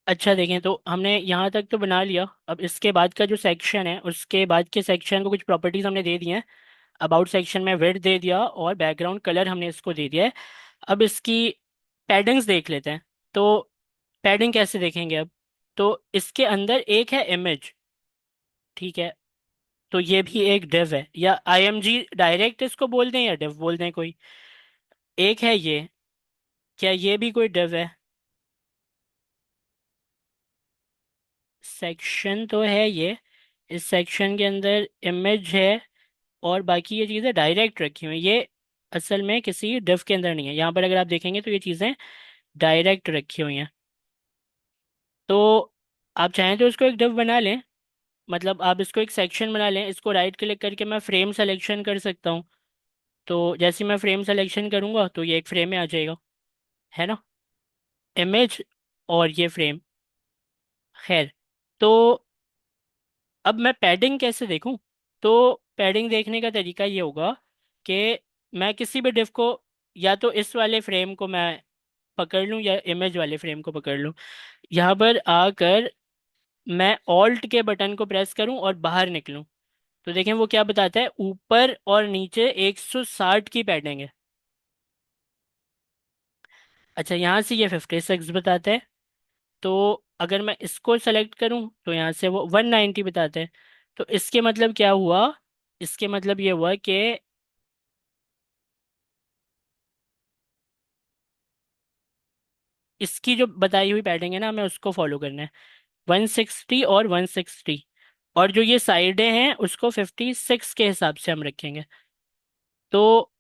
अच्छा देखें, तो हमने यहाँ तक तो बना लिया। अब इसके बाद का जो सेक्शन है, उसके बाद के सेक्शन को कुछ प्रॉपर्टीज हमने दे दी हैं। अबाउट सेक्शन में विड्थ दे दिया और बैकग्राउंड कलर हमने इसको दे दिया है। अब इसकी पैडिंग्स देख लेते हैं। तो पैडिंग कैसे देखेंगे अब? तो इसके अंदर एक है इमेज, ठीक है। तो ये भी एक डिव है, या आईएमजी डायरेक्ट इसको बोल दें या डिव बोल दें कोई। एक है ये, क्या ये भी कोई डिव है? सेक्शन तो है ये। इस सेक्शन के अंदर इमेज है और बाकी ये चीज़ें डायरेक्ट रखी हुई हैं। ये असल में किसी डिव के अंदर नहीं है। यहाँ पर अगर आप देखेंगे तो ये चीज़ें डायरेक्ट रखी हुई हैं। तो आप चाहें तो इसको एक डिव बना लें। मतलब आप इसको एक सेक्शन बना लें। इसको राइट क्लिक करके मैं फ्रेम सेलेक्शन कर सकता हूँ। तो जैसे ही मैं फ्रेम सेलेक्शन करूँगा तो ये एक फ्रेम में आ जाएगा, है ना। इमेज और ये फ्रेम। खैर, तो अब मैं पैडिंग कैसे देखूं? तो पैडिंग देखने का तरीका ये होगा कि मैं किसी भी डिव को, या तो इस वाले फ्रेम को मैं पकड़ लूं या इमेज वाले फ्रेम को पकड़ लूं। यहाँ पर आकर मैं ऑल्ट के बटन को प्रेस करूं और बाहर निकलूं, तो देखें वो क्या बताता है, ऊपर और नीचे 160 की पैडिंग है। अच्छा, यहाँ से ये 56 बताता है। तो अगर मैं इसको सेलेक्ट करूं तो यहाँ से वो 190 बताते हैं। तो इसके मतलब क्या हुआ? इसके मतलब ये हुआ कि इसकी जो बताई हुई पैडिंग है ना, हमें उसको फॉलो करना है। 160 और 160, और जो ये साइडें हैं उसको 56 के हिसाब से हम रखेंगे। तो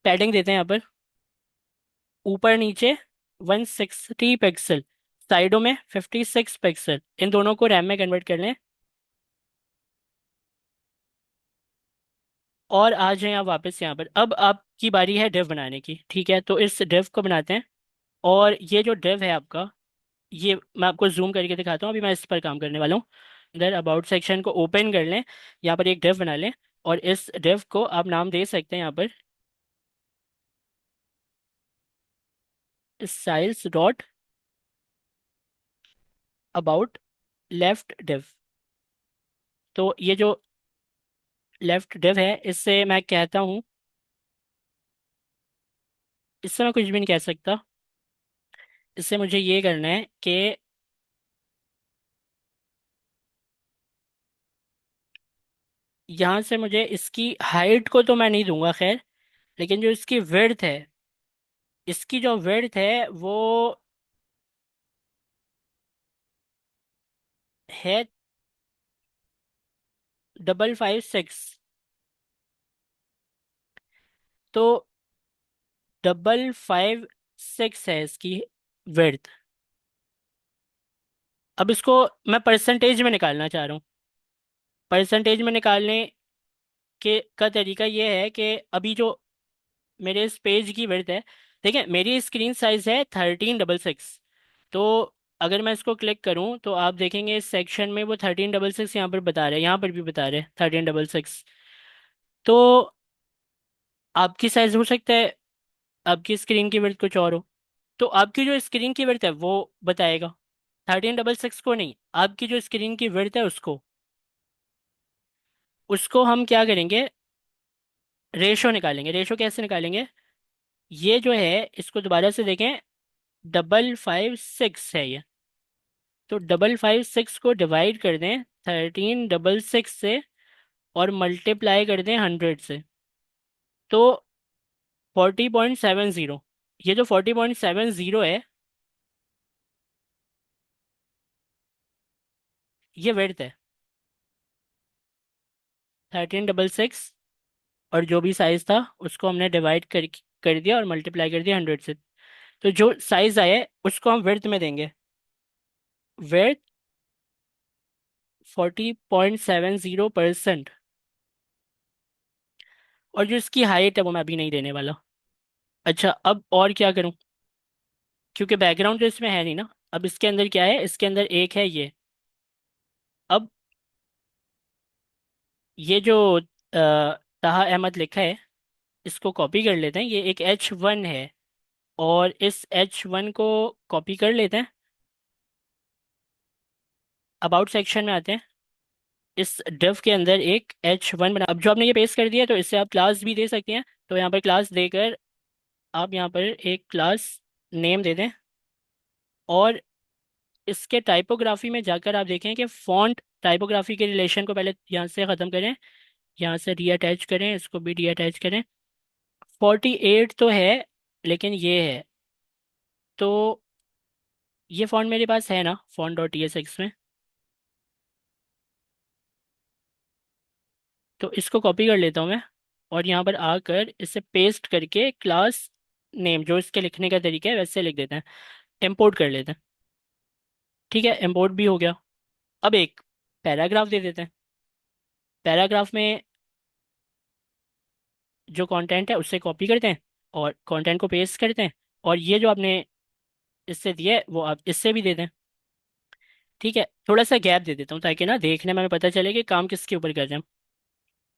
पैडिंग देते हैं यहाँ पर, ऊपर नीचे 160 पिक्सल, साइडों में 56 पिक्सल। इन दोनों को रैम में कन्वर्ट कर लें और आ जाएं आप वापस यहाँ पर। अब आपकी बारी है डिव बनाने की, ठीक है। तो इस डिव को बनाते हैं। और ये जो डिव है आपका, ये मैं आपको जूम करके दिखाता हूँ। अभी मैं इस पर काम करने वाला हूँ। इधर अबाउट सेक्शन को ओपन कर लें, यहाँ पर एक डिव बना लें। और इस डिव को आप नाम दे सकते हैं यहाँ पर, styles dot about left div. तो ये जो लेफ्ट डिव है, इससे मैं कहता हूँ, इससे मैं कुछ भी नहीं कह सकता। इससे मुझे ये करना है कि यहाँ से मुझे इसकी हाइट को तो मैं नहीं दूंगा, खैर। लेकिन जो इसकी विड्थ है, इसकी जो विड्थ है वो है 556। तो 556 है इसकी विड्थ। अब इसको मैं परसेंटेज में निकालना चाह रहा हूँ। परसेंटेज में निकालने के का तरीका ये है कि अभी जो मेरे इस पेज की विड्थ है, देखिए मेरी स्क्रीन साइज है 1366। तो अगर मैं इसको क्लिक करूं तो आप देखेंगे इस सेक्शन में वो 1366 यहाँ पर बता रहे हैं, यहाँ पर भी बता रहे हैं 1366। तो आपकी साइज हो सकता है, आपकी स्क्रीन की विड्थ कुछ और हो। तो आपकी जो स्क्रीन की विड्थ है वो बताएगा, 1366 को नहीं, आपकी जो स्क्रीन की विड्थ है उसको। उसको हम क्या करेंगे, रेशो निकालेंगे। रेशो कैसे निकालेंगे? ये जो है, इसको दोबारा से देखें, 556 है ये। तो 556 को डिवाइड कर दें 1366 से और मल्टीप्लाई कर दें 100 से। तो 40.70, ये जो 40.70 है, ये वर्थ है 1366। और जो भी साइज था उसको हमने डिवाइड कर दिया और मल्टीप्लाई कर दिया 100 से। तो जो साइज आया है उसको हम वर्थ में देंगे। वर्थ 40.70%। और जो इसकी हाइट है वो मैं अभी नहीं देने वाला। अच्छा, अब और क्या करूं? क्योंकि बैकग्राउंड तो इसमें है नहीं ना। अब इसके अंदर क्या है, इसके अंदर एक है ये। अब ये जो ताहा अहमद लिखा है, इसको कॉपी कर लेते हैं। ये एक H1 है। और इस H1 को कॉपी कर लेते हैं। अबाउट सेक्शन में आते हैं। इस डिव के अंदर एक H1 बना, अब जो आपने ये पेस्ट कर दिया है, तो इससे आप क्लास भी दे सकते हैं। तो यहाँ पर क्लास देकर आप यहाँ पर एक क्लास नेम दे दें। और इसके टाइपोग्राफी में जाकर आप देखें कि फॉन्ट टाइपोग्राफी के रिलेशन को पहले यहाँ से ख़त्म करें, यहाँ से रीअटैच करें, इसको भी रीअटैच करें। 48 तो है, लेकिन ये है, तो ये फॉन्ट मेरे पास है ना फॉन्ट डॉट टीएसएक्स में। तो इसको कॉपी कर लेता हूँ मैं, और यहाँ पर आकर इसे पेस्ट करके क्लास नेम जो इसके लिखने का तरीका है वैसे लिख देते हैं। इंपोर्ट कर लेते हैं। ठीक है, इंपोर्ट भी हो गया। अब एक पैराग्राफ दे देते हैं। पैराग्राफ में जो कंटेंट है उससे कॉपी करते हैं और कंटेंट को पेस्ट करते हैं। और ये जो आपने इससे दिया है वो आप इससे भी दे दें। ठीक है, थोड़ा सा गैप दे देता हूँ ताकि ना देखने में हमें पता चले कि काम किसके ऊपर कर रहे हैं।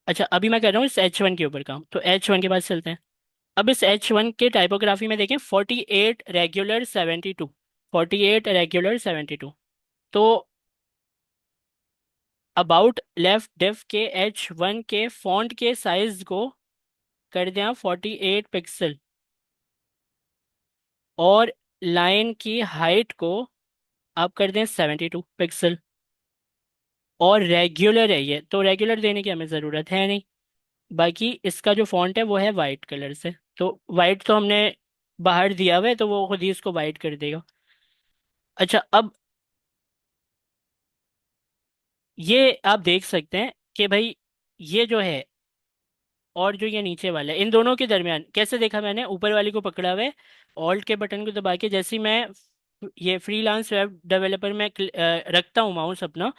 अच्छा, अभी मैं कर रहा हूँ इस H1 के ऊपर काम, तो H1 के पास चलते हैं। अब इस H1 के टाइपोग्राफी में देखें, 48 रेगुलर 72, 48 रेगुलर 72। तो अबाउट लेफ्ट डिव के H1 के फॉन्ट के साइज को कर दें 48 पिक्सल। और लाइन की हाइट को आप कर दें 72 पिक्सल। और रेगुलर है ये, तो रेगुलर देने की हमें ज़रूरत है नहीं। बाकी इसका जो फॉन्ट है वो है वाइट कलर से, तो वाइट तो हमने बाहर दिया हुआ है, तो वो खुद ही इसको वाइट कर देगा। अच्छा, अब ये आप देख सकते हैं कि भाई ये जो है और जो ये नीचे वाला है, इन दोनों के दरमियान कैसे देखा मैंने, ऊपर वाली को पकड़ा हुआ है, ऑल्ट के बटन को दबा के जैसे ही मैं ये फ्रीलांस वेब डेवलपर में रखता हूँ माउस अपना,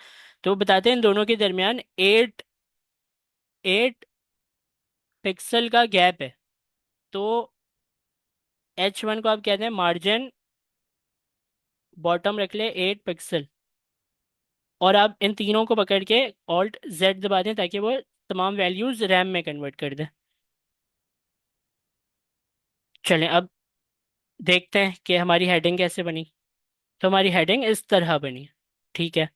तो बताते हैं इन दोनों के दरमियान 8 पिक्सल का गैप है। तो H1 को आप कहते हैं मार्जिन बॉटम रख ले 8 पिक्सल। और आप इन तीनों को पकड़ के ऑल्ट जेड दबा दें ताकि वो तमाम वैल्यूज रैम में कन्वर्ट कर दे। चलें, अब देखते हैं कि हमारी हेडिंग कैसे बनी। तो हमारी हेडिंग इस तरह बनी। ठीक है,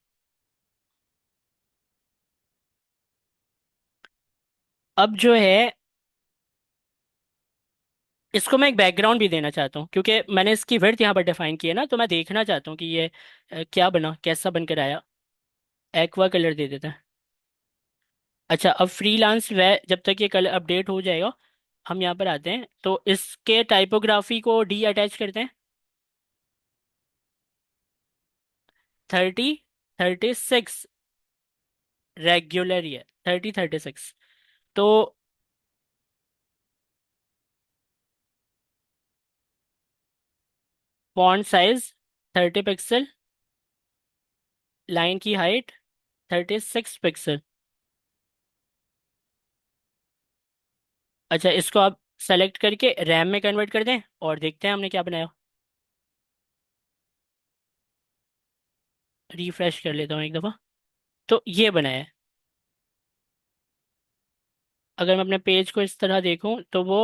अब जो है इसको मैं एक बैकग्राउंड भी देना चाहता हूँ, क्योंकि मैंने इसकी विड्थ यहाँ पर डिफाइन की है ना, तो मैं देखना चाहता हूँ कि ये क्या बना, कैसा बनकर आया। एक्वा कलर दे देते हैं। अच्छा, अब फ्रीलांस वे जब तक ये कलर अपडेट हो जाएगा, हम यहाँ पर आते हैं, तो इसके टाइपोग्राफी को डी अटैच करते हैं। 30 36 रेगुलर ही है, 30 36। तो फॉन्ट साइज 30 पिक्सल, लाइन की हाइट 36 पिक्सल। अच्छा, इसको आप सेलेक्ट करके रैम में कन्वर्ट कर दें और देखते हैं हमने क्या बनाया। रिफ्रेश कर लेता हूँ एक दफ़ा। तो ये बनाया है। अगर मैं अपने पेज को इस तरह देखूं तो वो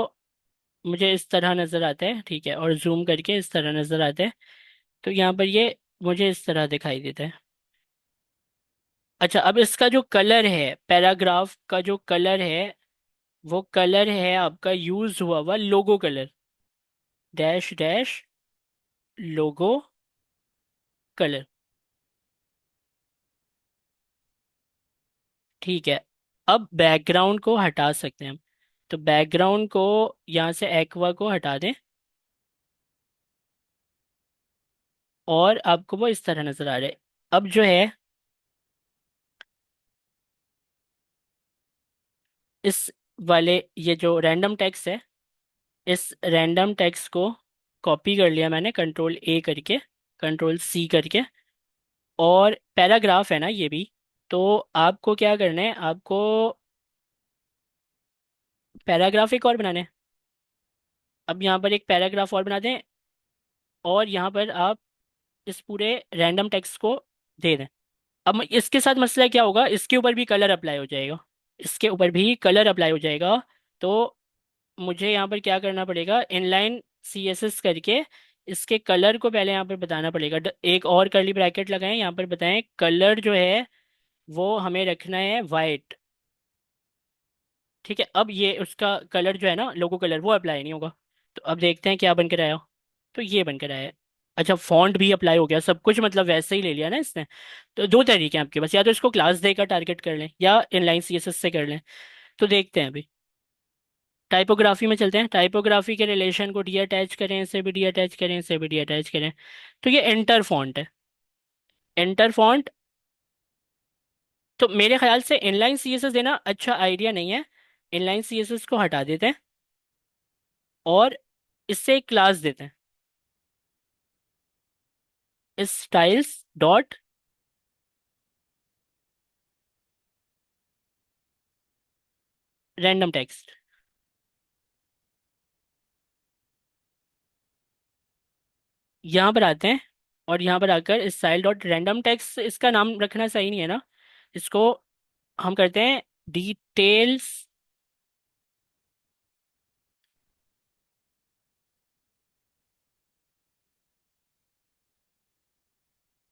मुझे इस तरह नज़र आता है। ठीक है, और जूम करके इस तरह नज़र आता है। तो यहाँ पर ये मुझे इस तरह दिखाई देता है। अच्छा, अब इसका जो कलर है, पैराग्राफ का जो कलर है, वो कलर है आपका यूज हुआ हुआ लोगो कलर, डैश डैश लोगो कलर। ठीक है, अब बैकग्राउंड को हटा सकते हैं हम। तो बैकग्राउंड को यहाँ से एक्वा को हटा दें, और आपको वो इस तरह नजर आ रहा है। अब जो है इस वाले ये जो रैंडम टेक्स्ट है, इस रैंडम टेक्स्ट को कॉपी कर लिया मैंने कंट्रोल A करके, कंट्रोल C करके। और पैराग्राफ है ना ये भी, तो आपको क्या करना है, आपको पैराग्राफ एक और बनाने हैं। अब यहाँ पर एक पैराग्राफ और बना दें, और यहाँ पर आप इस पूरे रैंडम टेक्स्ट को दे दें। अब इसके साथ मसला क्या होगा, इसके ऊपर भी कलर अप्लाई हो जाएगा, इसके ऊपर भी कलर अप्लाई हो जाएगा। तो मुझे यहाँ पर क्या करना पड़ेगा, इनलाइन CSS करके इसके कलर को पहले यहाँ पर बताना पड़ेगा। एक और कर्ली ब्रैकेट लगाएं, यहाँ पर बताएं कलर जो है वो हमें रखना है वाइट। ठीक है, अब ये उसका कलर जो है ना, लोगो कलर, वो अप्लाई नहीं होगा। तो अब देखते हैं क्या बनकर आया। तो ये बनकर आया है। अच्छा, फॉन्ट भी अप्लाई हो गया, सब कुछ मतलब वैसे ही ले लिया ना इसने। तो दो तरीके हैं आपके पास, या तो इसको क्लास देकर टारगेट कर लें या इनलाइन CSS से कर लें। तो देखते हैं अभी। टाइपोग्राफी में चलते हैं। टाइपोग्राफी के रिलेशन को डी अटैच करें, इसे भी डी अटैच करें, इसे भी डी अटैच करें। तो ये एंटर फॉन्ट है। Enter font. तो मेरे ख्याल से इनलाइन CSS देना अच्छा आइडिया नहीं है। इनलाइन CSS को हटा देते हैं और इससे एक क्लास देते हैं, स्टाइल्स डॉट रैंडम टेक्स्ट। यहाँ पर आते हैं और यहाँ पर आकर स्टाइल डॉट रैंडम टेक्स्ट, इसका नाम रखना सही नहीं है ना। इसको हम करते हैं डिटेल्स।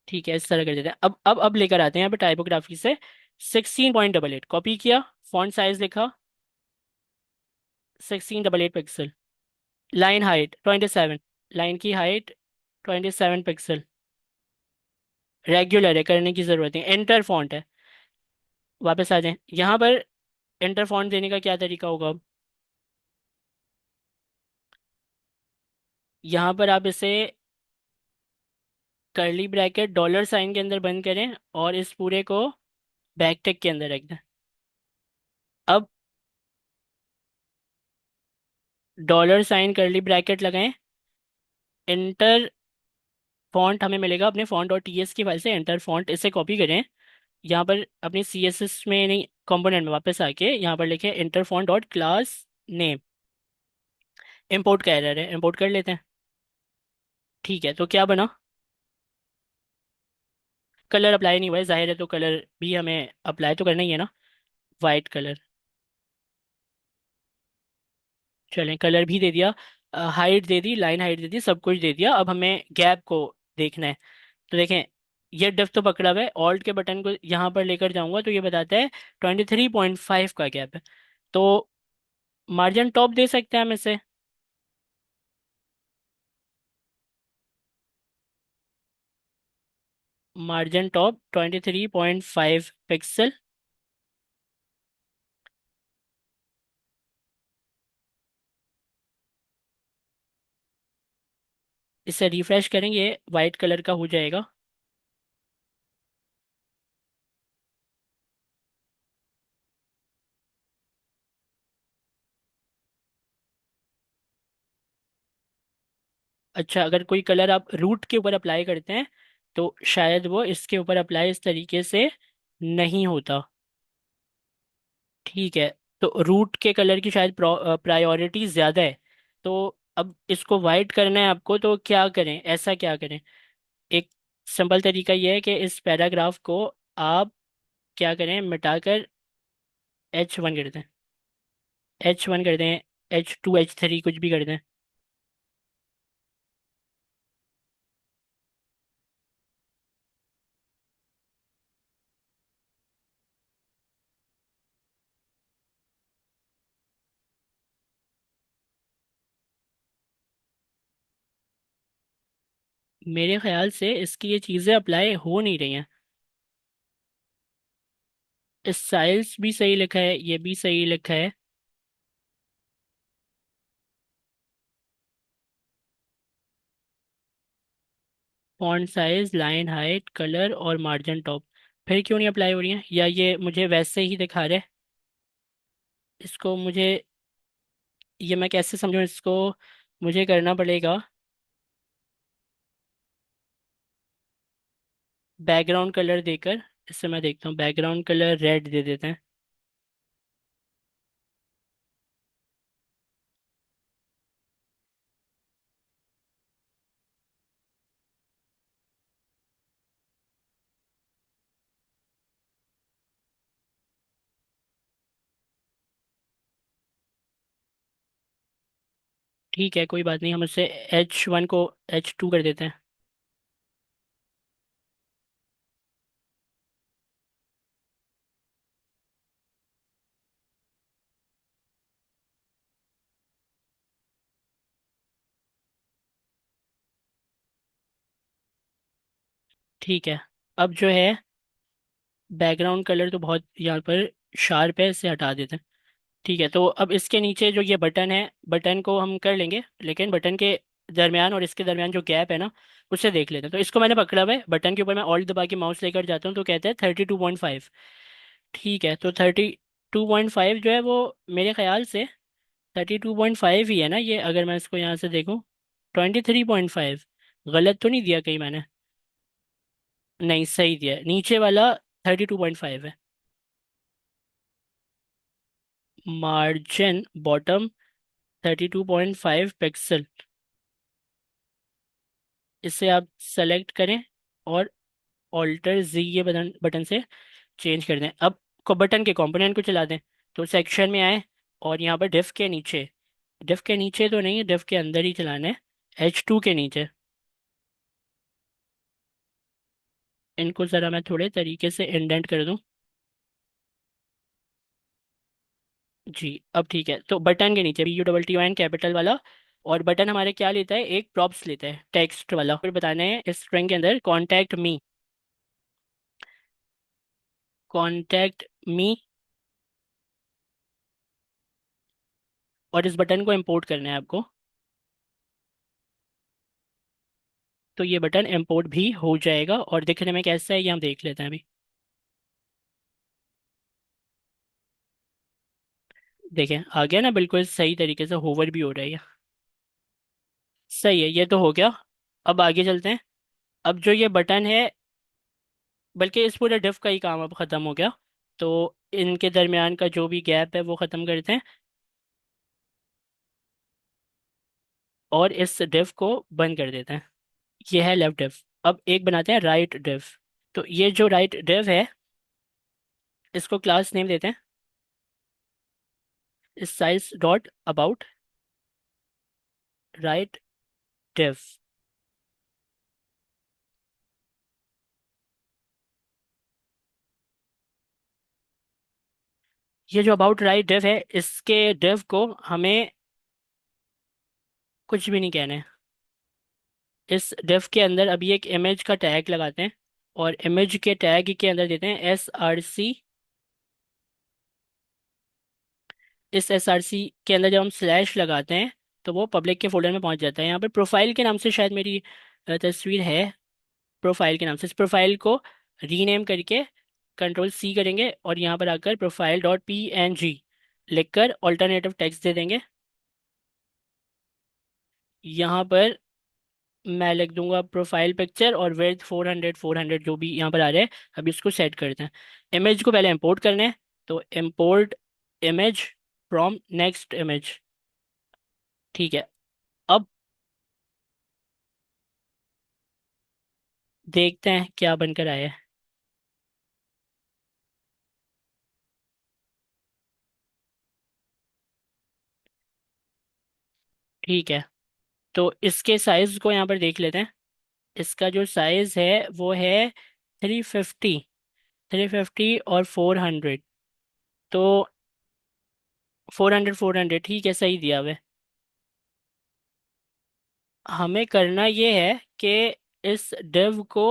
ठीक है, इस तरह कर देते हैं। अब लेकर आते हैं यहाँ पे टाइपोग्राफी से 16.88 कॉपी किया। फॉन्ट साइज लिखा 1688 पिक्सल। Line height 27। लाइन की हाइट 27 पिक्सल। रेगुलर है, करने की जरूरत नहीं। एंटर फॉन्ट है। वापस आ जाएं यहाँ पर। एंटर फॉन्ट देने का क्या तरीका होगा अब। यहाँ पर आप इसे कर्ली ब्रैकेट डॉलर साइन के अंदर बंद करें और इस पूरे को बैकटिक के अंदर रख दें। अब डॉलर साइन कर्ली ब्रैकेट लगाएं। एंटर फॉन्ट हमें मिलेगा अपने फॉन्ट डॉट टीएस की फाइल से। एंटर फॉन्ट, इसे कॉपी करें। यहाँ पर अपनी CSS में नहीं, कंपोनेंट में वापस आके यहाँ पर लिखे enter font dot class name. Import का एरर है, इम्पोर्ट कर लेते हैं। ठीक है, तो क्या बना। कलर अप्लाई नहीं हुआ है, जाहिर है, तो कलर भी हमें अप्लाई तो करना ही है ना। White colour. चलें, कलर भी दे दिया, हाइट दे दी, लाइन हाइट दे दी, सब कुछ दे दिया। अब हमें गैप को देखना है। तो देखें, ये डिफ तो पकड़ा हुआ है। ऑल्ट के बटन को यहाँ पर लेकर जाऊंगा तो ये बताता है 23.5 का गैप है। तो मार्जिन टॉप दे सकते हैं हम इसे। Margin top 23.5 pixel. इसे रिफ्रेश करेंगे, वाइट कलर का हो जाएगा। अच्छा, अगर कोई कलर आप रूट के ऊपर अप्लाई करते हैं तो शायद वो इसके ऊपर अप्लाई इस तरीके से नहीं होता। ठीक है, तो रूट के कलर की शायद प्रायोरिटी ज़्यादा है। तो अब इसको वाइट करना है आपको, तो क्या करें, ऐसा क्या करें। एक सिंपल तरीका यह है कि इस पैराग्राफ को आप क्या करें, मिटाकर H1 कर दें। H1 कर दें, H2, H3 कुछ भी कर दें। मेरे ख्याल से इसकी ये चीज़ें अप्लाई हो नहीं रही हैं। इस साइज भी सही लिखा है, ये भी सही लिखा है। Font size, line height, colour और मार्जिन टॉप फिर क्यों नहीं अप्लाई हो रही है, या ये मुझे वैसे ही दिखा रहे। इसको मुझे, ये मैं कैसे समझूं इसको। मुझे करना पड़ेगा बैकग्राउंड कलर देकर। इससे मैं देखता हूँ, बैकग्राउंड कलर रेड दे देते हैं। ठीक है, कोई बात नहीं, हम उससे H1 को H2 कर देते हैं। ठीक है। अब जो है बैकग्राउंड कलर तो बहुत यहाँ पर शार्प है, इसे हटा देते हैं। ठीक है, तो अब इसके नीचे जो ये बटन है, बटन को हम कर लेंगे, लेकिन बटन के दरमियान और इसके दरमियान जो गैप है ना, उसे देख लेते हैं। तो इसको मैंने पकड़ा हुआ है, बटन के ऊपर मैं ऑल्ट दबा के माउस लेकर जाता हूँ तो कहते हैं 32.5। ठीक है, तो 32.5 जो है वो मेरे ख्याल से 32.5 ही है ना ये, अगर मैं इसको यहाँ से देखूँ। 23.5 गलत तो नहीं दिया कहीं मैंने? नहीं, सही दिया है। नीचे वाला 32.5 है। मार्जिन बॉटम 32.5 पिक्सल, इसे आप सेलेक्ट करें और ऑल्टर जी ये बटन बटन से चेंज कर दें। अब को बटन के कंपोनेंट को चला दें। तो सेक्शन में आए और यहाँ पर डिफ के नीचे, डिफ के नीचे तो नहीं है, डिफ के अंदर ही चलाना है, H2 के नीचे। इनको ज़रा मैं थोड़े तरीके से इंडेंट कर दूं। जी, अब ठीक है। तो बटन के नीचे BUTTON कैपिटल वाला, और बटन हमारे क्या लेता है, एक प्रॉप्स लेता है टेक्स्ट वाला। फिर बताना है इस स्ट्रिंग के अंदर कॉन्टैक्ट मी, और इस बटन को इंपोर्ट करना है आपको। तो ये बटन इंपोर्ट भी हो जाएगा, और दिखने में कैसा है ये हम देख लेते हैं अभी। देखें, आ गया ना, बिल्कुल सही तरीके से होवर भी हो रहा है ये। सही है, ये तो हो गया। अब आगे चलते हैं। अब जो ये बटन है, बल्कि इस पूरे डिफ का ही काम अब ख़त्म हो गया। तो इनके दरमियान का जो भी गैप है वो ख़त्म करते हैं, और इस डिफ को बंद कर देते हैं। ये है लेफ्ट डिफ। अब एक बनाते हैं राइट डिफ। तो ये जो राइट डिफ है, इसको क्लास नेम देते हैं साइज डॉट अबाउट राइट डिफ। ये जो अबाउट राइट डिफ है, इसके डिफ को हमें कुछ भी नहीं कहना है। इस डिफ के अंदर अभी एक इमेज का टैग लगाते हैं, और इमेज के टैग के अंदर देते हैं SRC। इस SRC के अंदर जब हम स्लैश लगाते हैं तो वो पब्लिक के फोल्डर में पहुंच जाता है। यहाँ पर प्रोफाइल के नाम से शायद मेरी तस्वीर है। प्रोफाइल के नाम से इस प्रोफाइल को रीनेम करके Ctrl+C करेंगे, और यहाँ पर आकर profile.png लिखकर ऑल्टरनेटिव टेक्स्ट दे देंगे। यहाँ पर मैं लिख दूंगा प्रोफाइल पिक्चर, और विड्थ 400 जो भी यहाँ पर आ रहा है। अभी इसको सेट करते हैं। इमेज को पहले इंपोर्ट करना है। तो import image from next image. ठीक है। अब देखते हैं क्या बनकर आया है। ठीक है, तो इसके साइज को यहाँ पर देख लेते हैं। इसका जो साइज है वो है 350, 350 और 400। तो 400 ठीक है, सही दिया हुआ है। हमें करना ये है कि इस डिव को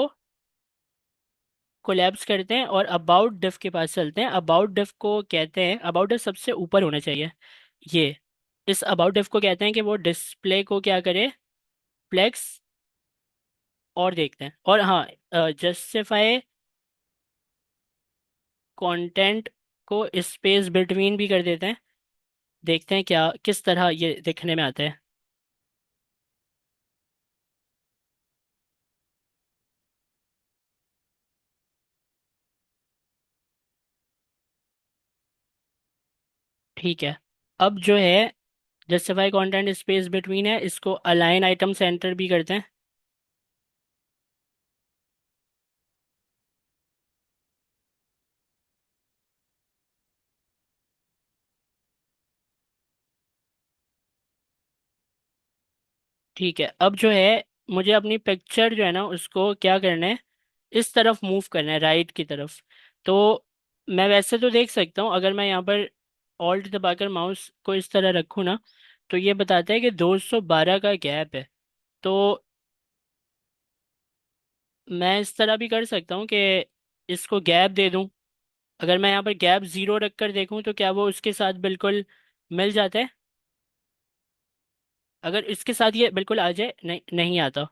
कोलैप्स करते हैं और अबाउट डिफ के पास चलते हैं। अबाउट डिफ को कहते हैं, अबाउट डिफ सबसे ऊपर होना चाहिए। ये इस अबाउट डिफ को कहते हैं कि वो डिस्प्ले को क्या करे, फ्लेक्स। और देखते हैं, और हाँ, जस्टिफाई कंटेंट को स्पेस बिटवीन भी कर देते हैं। देखते हैं क्या किस तरह ये दिखने में आता है। ठीक है, अब जो है जस्टिफाई कंटेंट स्पेस बिटवीन है, इसको अलाइन आइटम सेंटर भी करते हैं। ठीक है, अब जो है मुझे अपनी पिक्चर जो है ना उसको क्या करना है, इस तरफ मूव करना है, राइट की तरफ। तो मैं वैसे तो देख सकता हूँ, अगर मैं यहाँ पर ऑल्ट दबाकर माउस को इस तरह रखूँ ना, तो ये बताता है कि 212 का गैप है। तो मैं इस तरह भी कर सकता हूँ कि इसको गैप दे दूँ। अगर मैं यहाँ पर गैप 0 रख कर देखूँ तो क्या वो उसके साथ बिल्कुल मिल जाता है? अगर इसके साथ ये बिल्कुल आ जाए, नहीं नहीं आता,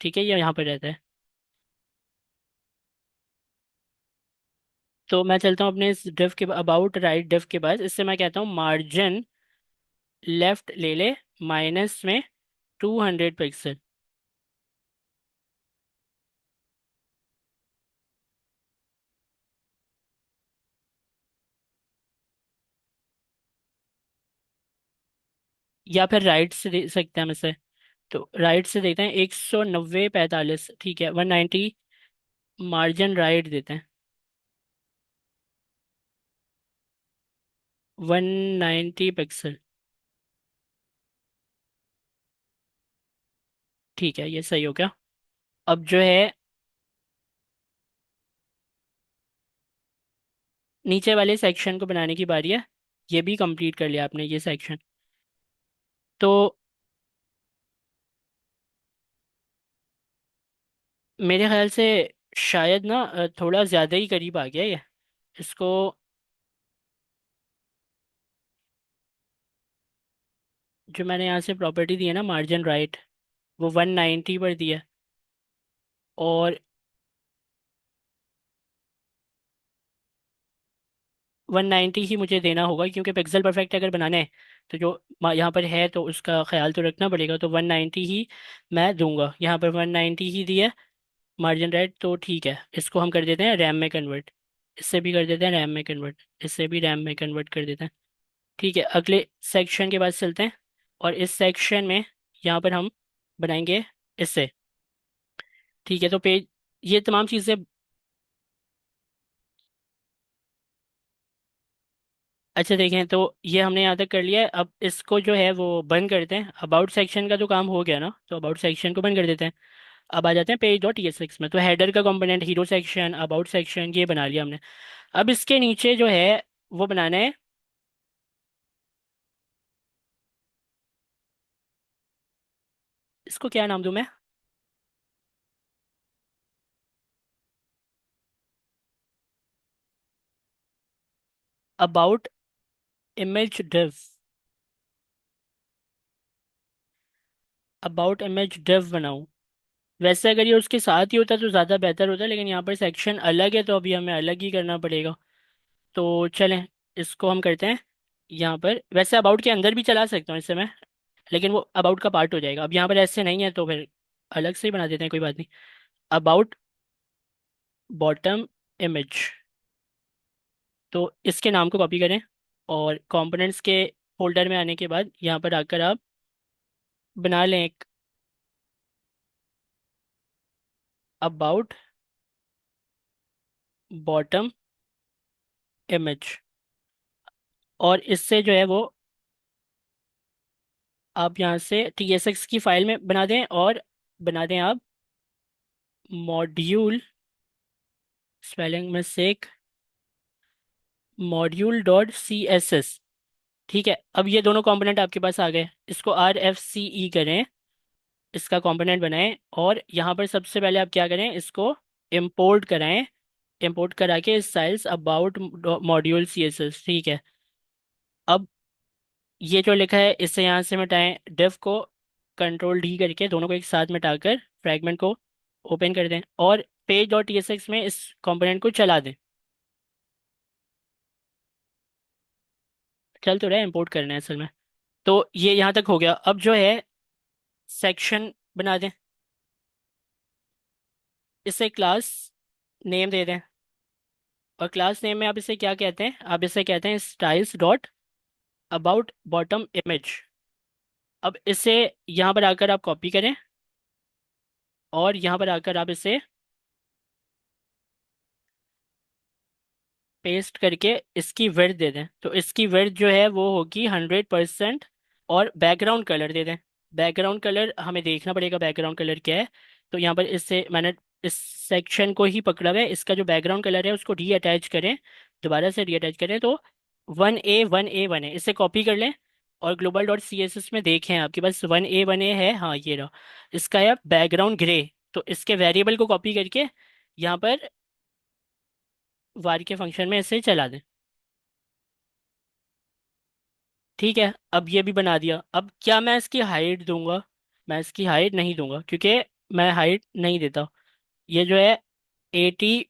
ठीक है, ये यहाँ पर रहता है। तो मैं चलता हूँ अपने इस डिफ के अबाउट राइट डिफ के पास, इससे मैं कहता हूँ मार्जिन लेफ्ट ले ले माइनस में 200 पिक्सल। या फिर राइट से दे सकते हैं हम इसे। तो राइट से देखते हैं, 190 45, ठीक है, 190, मार्जिन राइट देते हैं 190 पिक्सल। ठीक है, ये सही हो गया। अब जो है नीचे वाले सेक्शन को बनाने की बारी है। ये भी कंप्लीट कर लिया आपने ये सेक्शन। तो मेरे ख्याल से शायद ना थोड़ा ज़्यादा ही करीब आ गया ये। इसको जो मैंने यहाँ से प्रॉपर्टी दी है ना मार्जिन राइट, वो 190 पर दी है। और 190 ही मुझे देना होगा, क्योंकि पिक्सल परफेक्ट अगर बनाना है तो जो यहाँ पर है तो उसका ख्याल तो रखना पड़ेगा। तो 190 ही मैं दूंगा, यहाँ पर 190 ही दिया मार्जिन राइट। तो ठीक है, इसको हम कर देते हैं रैम में कन्वर्ट। इससे भी कर देते हैं रैम में कन्वर्ट, इससे भी रैम में कन्वर्ट कर देते हैं। ठीक है, अगले सेक्शन के पास चलते हैं। और इस सेक्शन में यहाँ पर हम बनाएंगे इससे। ठीक है, तो पेज, ये तमाम चीज़ें। अच्छा देखें, तो ये हमने यहाँ तक कर लिया है। अब इसको जो है वो बंद करते हैं। अबाउट सेक्शन का तो काम हो गया ना, तो अबाउट सेक्शन को बंद कर देते हैं। अब आ जाते हैं पेज डॉट ESX में। तो हेडर का component hero section, about section, ये बना लिया हमने। अब इसके नीचे जो है वो बनाना है। इसको क्या नाम दूं मैं? About image div. About image div बनाऊं? वैसे अगर ये उसके साथ ही होता तो ज़्यादा बेहतर होता, लेकिन यहाँ पर सेक्शन अलग है तो अभी हमें अलग ही करना पड़ेगा। तो चलें, इसको हम करते हैं यहाँ पर। वैसे अबाउट के अंदर भी चला सकता हूँ इसे मैं, लेकिन वो अबाउट का पार्ट हो जाएगा। अब यहाँ पर ऐसे नहीं है तो फिर अलग से ही बना देते हैं, कोई बात नहीं। About bottom image. तो इसके नाम को कॉपी करें और कंपोनेंट्स के फोल्डर में आने के बाद यहाँ पर आकर आप बना लें एक अबाउट बॉटम इमेज। और इससे जो है वो आप यहाँ से TSX की फाइल में बना दें, और बना दें आप मॉड्यूल, स्पेलिंग मिस्टेक, module.css। ठीक है, अब ये दोनों कंपोनेंट आपके पास आ गए। इसको RFCE करें, इसका कंपोनेंट बनाएं, और यहाँ पर सबसे पहले आप क्या करें, इसको इंपोर्ट कराएं। इंपोर्ट करा के स्टाइल्स अबाउट मॉड्यूल CSS। ठीक है, अब ये जो लिखा है इससे यहाँ से मिटाएं डिव को, कंट्रोल D करके दोनों को एक साथ मिटाकर फ्रैगमेंट को ओपन कर दें, और page.tsx में इस कंपोनेंट को चला दें। चल तो रहा है, इंपोर्ट करना है असल में। तो ये यहाँ तक हो गया। अब जो है सेक्शन बना दें, इसे क्लास नेम दे दें। और क्लास नेम में आप इसे क्या कहते हैं? आप इसे कहते हैं styles dot about bottom image. अब इसे यहाँ पर आकर आप कॉपी करें, और यहाँ पर आकर आप इसे पेस्ट करके इसकी विड्थ दे दें। तो इसकी विड्थ जो है वो होगी 100%। और बैकग्राउंड कलर दे दें। बैकग्राउंड कलर हमें देखना पड़ेगा बैकग्राउंड कलर क्या है। तो यहाँ पर इससे मैंने इस सेक्शन को ही पकड़ा हुआ है, इसका जो बैकग्राउंड कलर है उसको रीअटैच करें, दोबारा से रीअटैच करें तो 1A 1A 1 है, इससे कॉपी कर लें और global dot C S S में देखें आपके पास 1A 1A है, हाँ ये रहा। इसका है बैकग्राउंड ग्रे, तो इसके वेरिएबल को कॉपी करके यहाँ पर var के फंक्शन में इसे चला दें। ठीक है, अब ये भी बना दिया। अब क्या मैं इसकी हाइट दूंगा? मैं इसकी हाइट नहीं दूंगा, क्योंकि मैं हाइट नहीं देता। ये जो है 80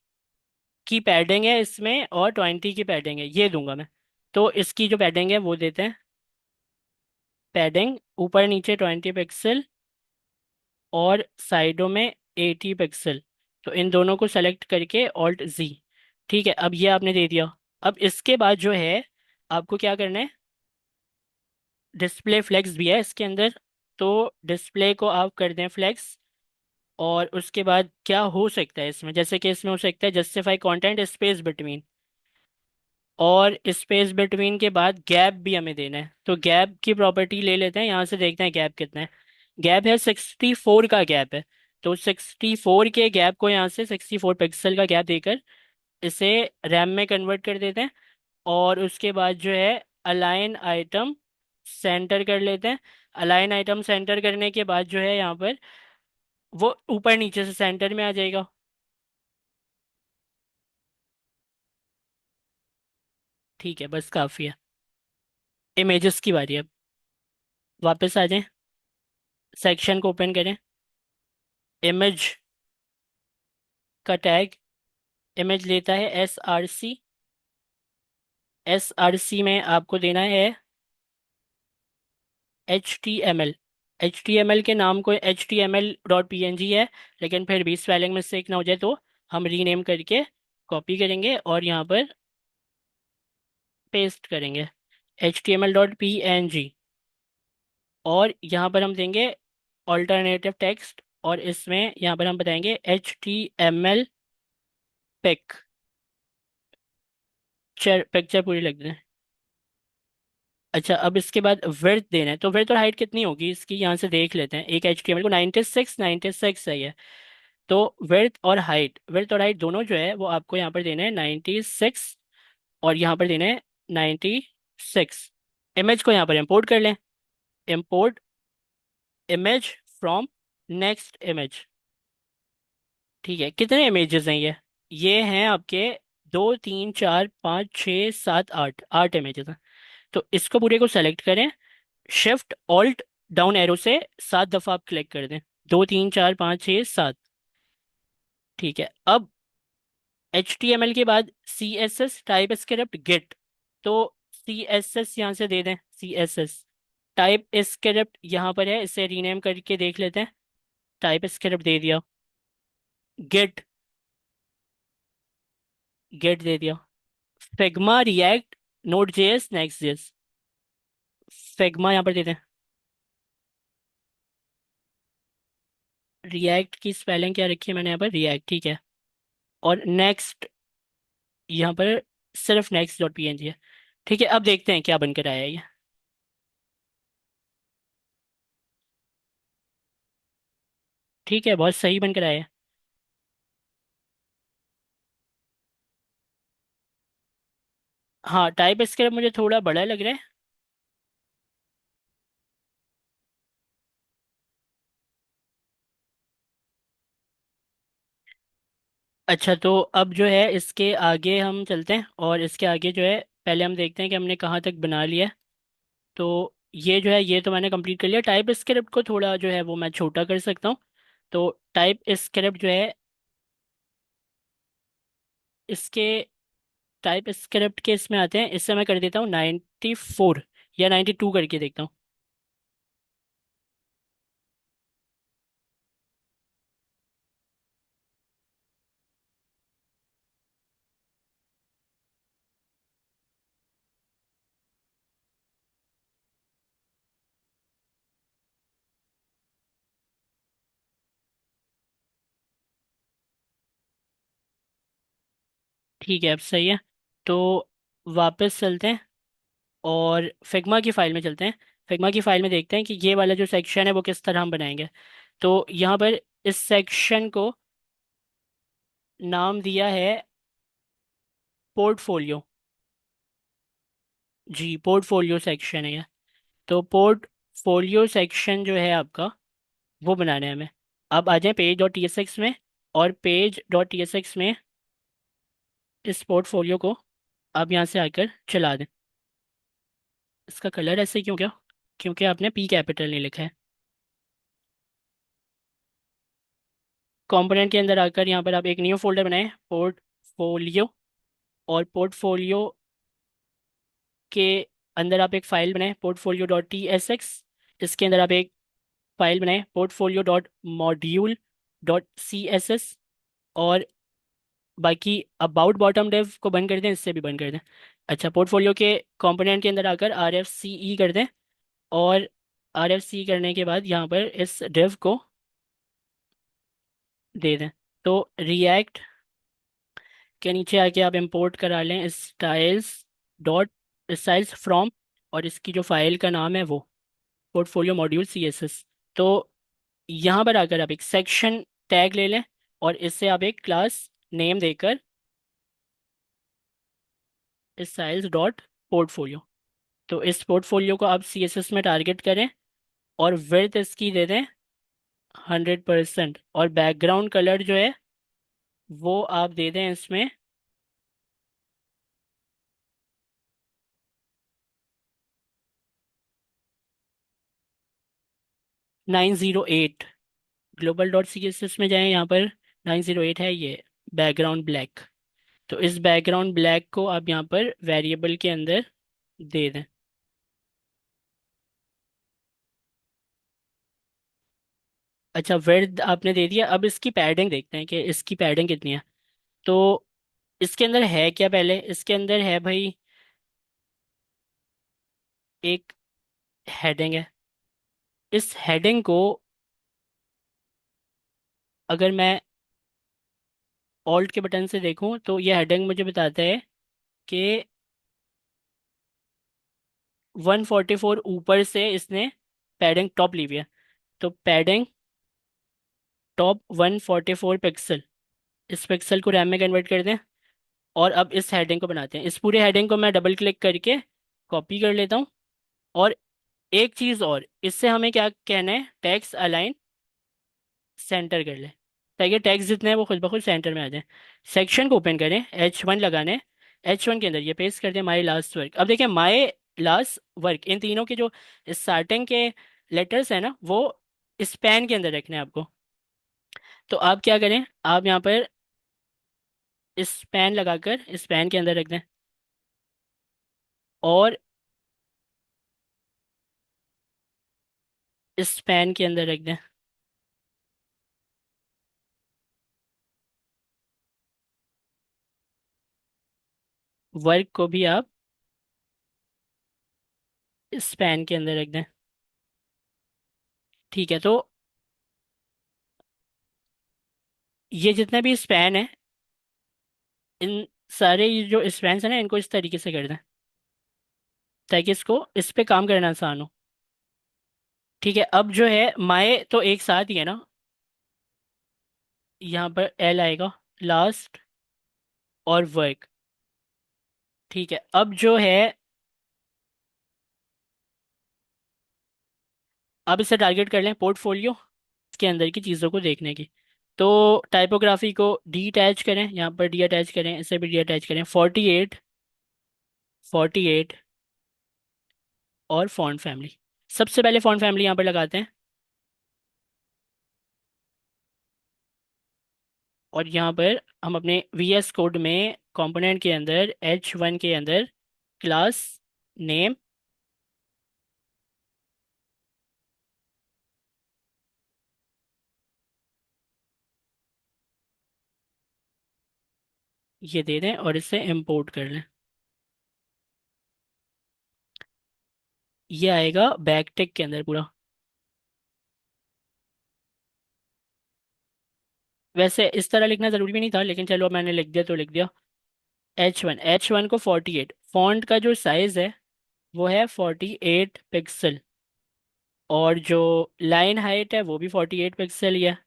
की पैडिंग है इसमें और 20 की पैडिंग है, ये दूंगा मैं। तो इसकी जो पैडिंग है वो देते हैं, पैडिंग ऊपर नीचे 20 पिक्सल और साइडों में 80 पिक्सल। तो इन दोनों को सेलेक्ट करके ऑल्ट जी। ठीक है, अब ये आपने दे दिया। अब इसके बाद जो है आपको क्या करना है, डिस्प्ले फ्लेक्स भी है इसके अंदर, तो डिस्प्ले को आप कर दें फ्लेक्स। और उसके बाद क्या हो सकता है इसमें, जैसे कि इसमें हो सकता है जस्टिफाई कंटेंट स्पेस बिटवीन, और स्पेस बिटवीन के बाद गैप भी हमें देना है। तो गैप की प्रॉपर्टी ले लेते हैं, यहाँ से देखते हैं गैप कितना है। गैप है 64 का गैप है। तो 64 के गैप को यहाँ से 64 पिक्सल का गैप देकर इसे रैम में कन्वर्ट कर देते हैं। और उसके बाद जो है अलाइन आइटम सेंटर कर लेते हैं। अलाइन आइटम सेंटर करने के बाद जो है यहाँ पर वो ऊपर नीचे से सेंटर में आ जाएगा। ठीक है, बस काफ़ी है। इमेजेस की बारी है अब। वापस आ जाएं, सेक्शन को ओपन करें, इमेज का टैग, इमेज लेता है SRC। SRC में आपको देना है HTML। HTML के नाम को HTML.png है, लेकिन फिर भी स्पेलिंग मिस्टेक ना हो जाए तो हम रीनेम करके कॉपी करेंगे और यहाँ पर पेस्ट करेंगे HTML.png। और यहाँ पर हम देंगे ऑल्टरनेटिव टेक्स्ट, और इसमें यहाँ पर हम बताएंगे HTML पिक, पिक्चर पूरी लिख दें। अच्छा, अब इसके बाद विड्थ देना है, तो विड्थ और हाइट कितनी होगी इसकी यहाँ से देख लेते हैं। एक HTML को 96 सही है। तो विड्थ और हाइट दोनों जो है वो आपको यहाँ पर देना है 96, और यहाँ पर देना है 96। इमेज को यहाँ पर इंपोर्ट कर लें, import image from next image. ठीक है, कितने इमेजेस हैं ये हैं आपके 2 3 4 5 6 7 8, 8 इमेजेस हैं। तो इसको पूरे को सेलेक्ट करें, शिफ्ट ऑल्ट डाउन एरो से 7 दफा आप क्लिक कर दें, 2 3 4 5 6 7। ठीक है, अब HTML के बाद CSS टाइप स्क्रिप्ट गेट, तो CSS यहाँ से दे दें, CSS टाइप स्क्रिप्ट यहाँ पर है, इसे रीनेम करके देख लेते हैं। टाइप स्क्रिप्ट दे दिया, गेट, गेट दे दिया। Figma react node JS next JS, Figma यहाँ पर दे दें। रिएक्ट की स्पेलिंग क्या रखी है मैंने यहाँ पर, रिएक्ट, ठीक है। और नेक्स्ट यहाँ पर सिर्फ next.png है। ठीक है, अब देखते हैं क्या बनकर आया है ये। ठीक है, बहुत सही बनकर आया है। हाँ, टाइप स्क्रिप्ट मुझे थोड़ा बड़ा लग रहा है। अच्छा, तो अब जो है इसके आगे हम चलते हैं, और इसके आगे जो है पहले हम देखते हैं कि हमने कहाँ तक बना लिया है। तो ये जो है ये तो मैंने कंप्लीट कर लिया। टाइप स्क्रिप्ट को थोड़ा जो है वो मैं छोटा कर सकता हूँ। तो टाइप स्क्रिप्ट जो है इसके, टाइप स्क्रिप्ट के इसमें आते हैं, इससे मैं कर देता हूँ 94 या 92 करके देखता हूँ। ठीक है, अब सही है। तो वापस चलते हैं और फिग्मा की फाइल में चलते हैं। फिग्मा की फाइल में देखते हैं कि ये वाला जो सेक्शन है वो किस तरह हम बनाएंगे। तो यहाँ पर इस सेक्शन को नाम दिया है पोर्टफोलियो। जी, पोर्टफोलियो सेक्शन है ये। तो पोर्टफोलियो सेक्शन जो है आपका, वो बनाना है हमें। अब आ जाए page dot T S x में, और page dot T S x में इस पोर्टफोलियो को आप यहाँ से आकर चला दें। इसका कलर ऐसे क्यों क्या? क्योंकि आपने पी कैपिटल नहीं लिखा है। कंपोनेंट के अंदर आकर यहाँ पर आप एक न्यू फोल्डर बनाएं, पोर्टफोलियो। और पोर्टफोलियो के अंदर आप एक फाइल बनाएं, portfolio dot T S X. इसके अंदर आप एक फाइल बनाएं, portfolio dot module dot C S S. और बाकी अबाउट बॉटम डेव को बंद कर दें, इससे भी बंद कर दें। अच्छा, पोर्टफोलियो के कंपोनेंट के अंदर आकर आर एफ सी ई कर दें। और आर एफ सी करने के बाद यहाँ पर इस डेव को दे दें। तो रिएक्ट के नीचे आके आप इंपोर्ट करा लें स्टाइल्स डॉट स्टाइल्स फ्रॉम, और इसकी जो फाइल का नाम है वो portfolio module C S S. तो यहाँ पर आकर आप एक सेक्शन टैग ले लें, और इससे आप एक क्लास नेम देकर स्टाइल्स डॉट पोर्टफोलियो, तो इस पोर्टफोलियो को आप सी एस एस में टारगेट करें। और विड्थ इसकी दे दें 100%, और बैकग्राउंड कलर जो है वो आप दे दें इसमें 908। Global dot C S S में जाएं, यहाँ पर 908 है ये बैकग्राउंड ब्लैक। तो इस बैकग्राउंड ब्लैक को आप यहाँ पर वेरिएबल के अंदर दे दें। अच्छा, विड्थ आपने दे दिया। अब इसकी पैडिंग देखते हैं कि इसकी पैडिंग कितनी है। तो इसके अंदर है क्या? पहले इसके अंदर है भाई एक हेडिंग है। इस हेडिंग को अगर मैं ऑल्ट के बटन से देखूं तो ये हेडिंग मुझे बताता है कि 144 ऊपर से इसने पैडिंग टॉप ली हुई है। तो पैडिंग टॉप 144 पिक्सल, इस पिक्सल को रैम में कन्वर्ट कर दें। और अब इस हेडिंग को बनाते हैं। इस पूरे हेडिंग को मैं डबल क्लिक करके कॉपी कर लेता हूँ। और एक चीज़ और, इससे हमें क्या कहना है, टेक्स्ट अलाइन सेंटर कर ले, ताकि टेक्स्ट जितने हैं वो खुद ब खुद सेंटर में आ जाए। सेक्शन को ओपन करें, H1 लगाने, H1 के अंदर ये पेस्ट कर दें माई लास्ट वर्क। अब देखिए माई लास्ट वर्क, इन तीनों के जो स्टार्टिंग के लेटर्स हैं ना, वो स्पैन के अंदर रखने हैं आपको। तो आप क्या करें, आप यहाँ पर स्पैन लगाकर स्पैन के अंदर रख दें। और स्पैन के अंदर रख दें। वर्क को भी आप स्पैन के अंदर रख दें। ठीक है, तो ये जितने भी स्पैन है, इन सारे ये जो स्पैन्स हैं ना, इनको इस तरीके से कर दें ताकि इसको इस पे काम करना आसान हो। ठीक है, अब जो है माए तो एक साथ ही है ना, यहाँ पर एल आएगा, लास्ट और वर्क। ठीक है, अब जो है, अब इसे टारगेट कर लें पोर्टफोलियो के अंदर की चीज़ों को देखने की। तो टाइपोग्राफी को डी अटैच करें, यहाँ पर डी अटैच करें, इसे भी डी अटैच करें, 48, 48। और फॉन्ट फैमिली, सबसे पहले फॉन्ट फैमिली यहाँ पर लगाते हैं। और यहाँ पर हम अपने वी एस कोड में कंपोनेंट के अंदर H1 के अंदर क्लास नेम, ये दे दें और इसे इंपोर्ट कर लें। ये आएगा बैकटिक के अंदर पूरा। वैसे इस तरह लिखना ज़रूरी भी नहीं था, लेकिन चलो मैंने लिख दिया तो लिख दिया। H1 को 48, फॉन्ट का जो साइज़ है वो है 48 पिक्सल। और जो लाइन हाइट है वो भी 48 पिक्सल ही है,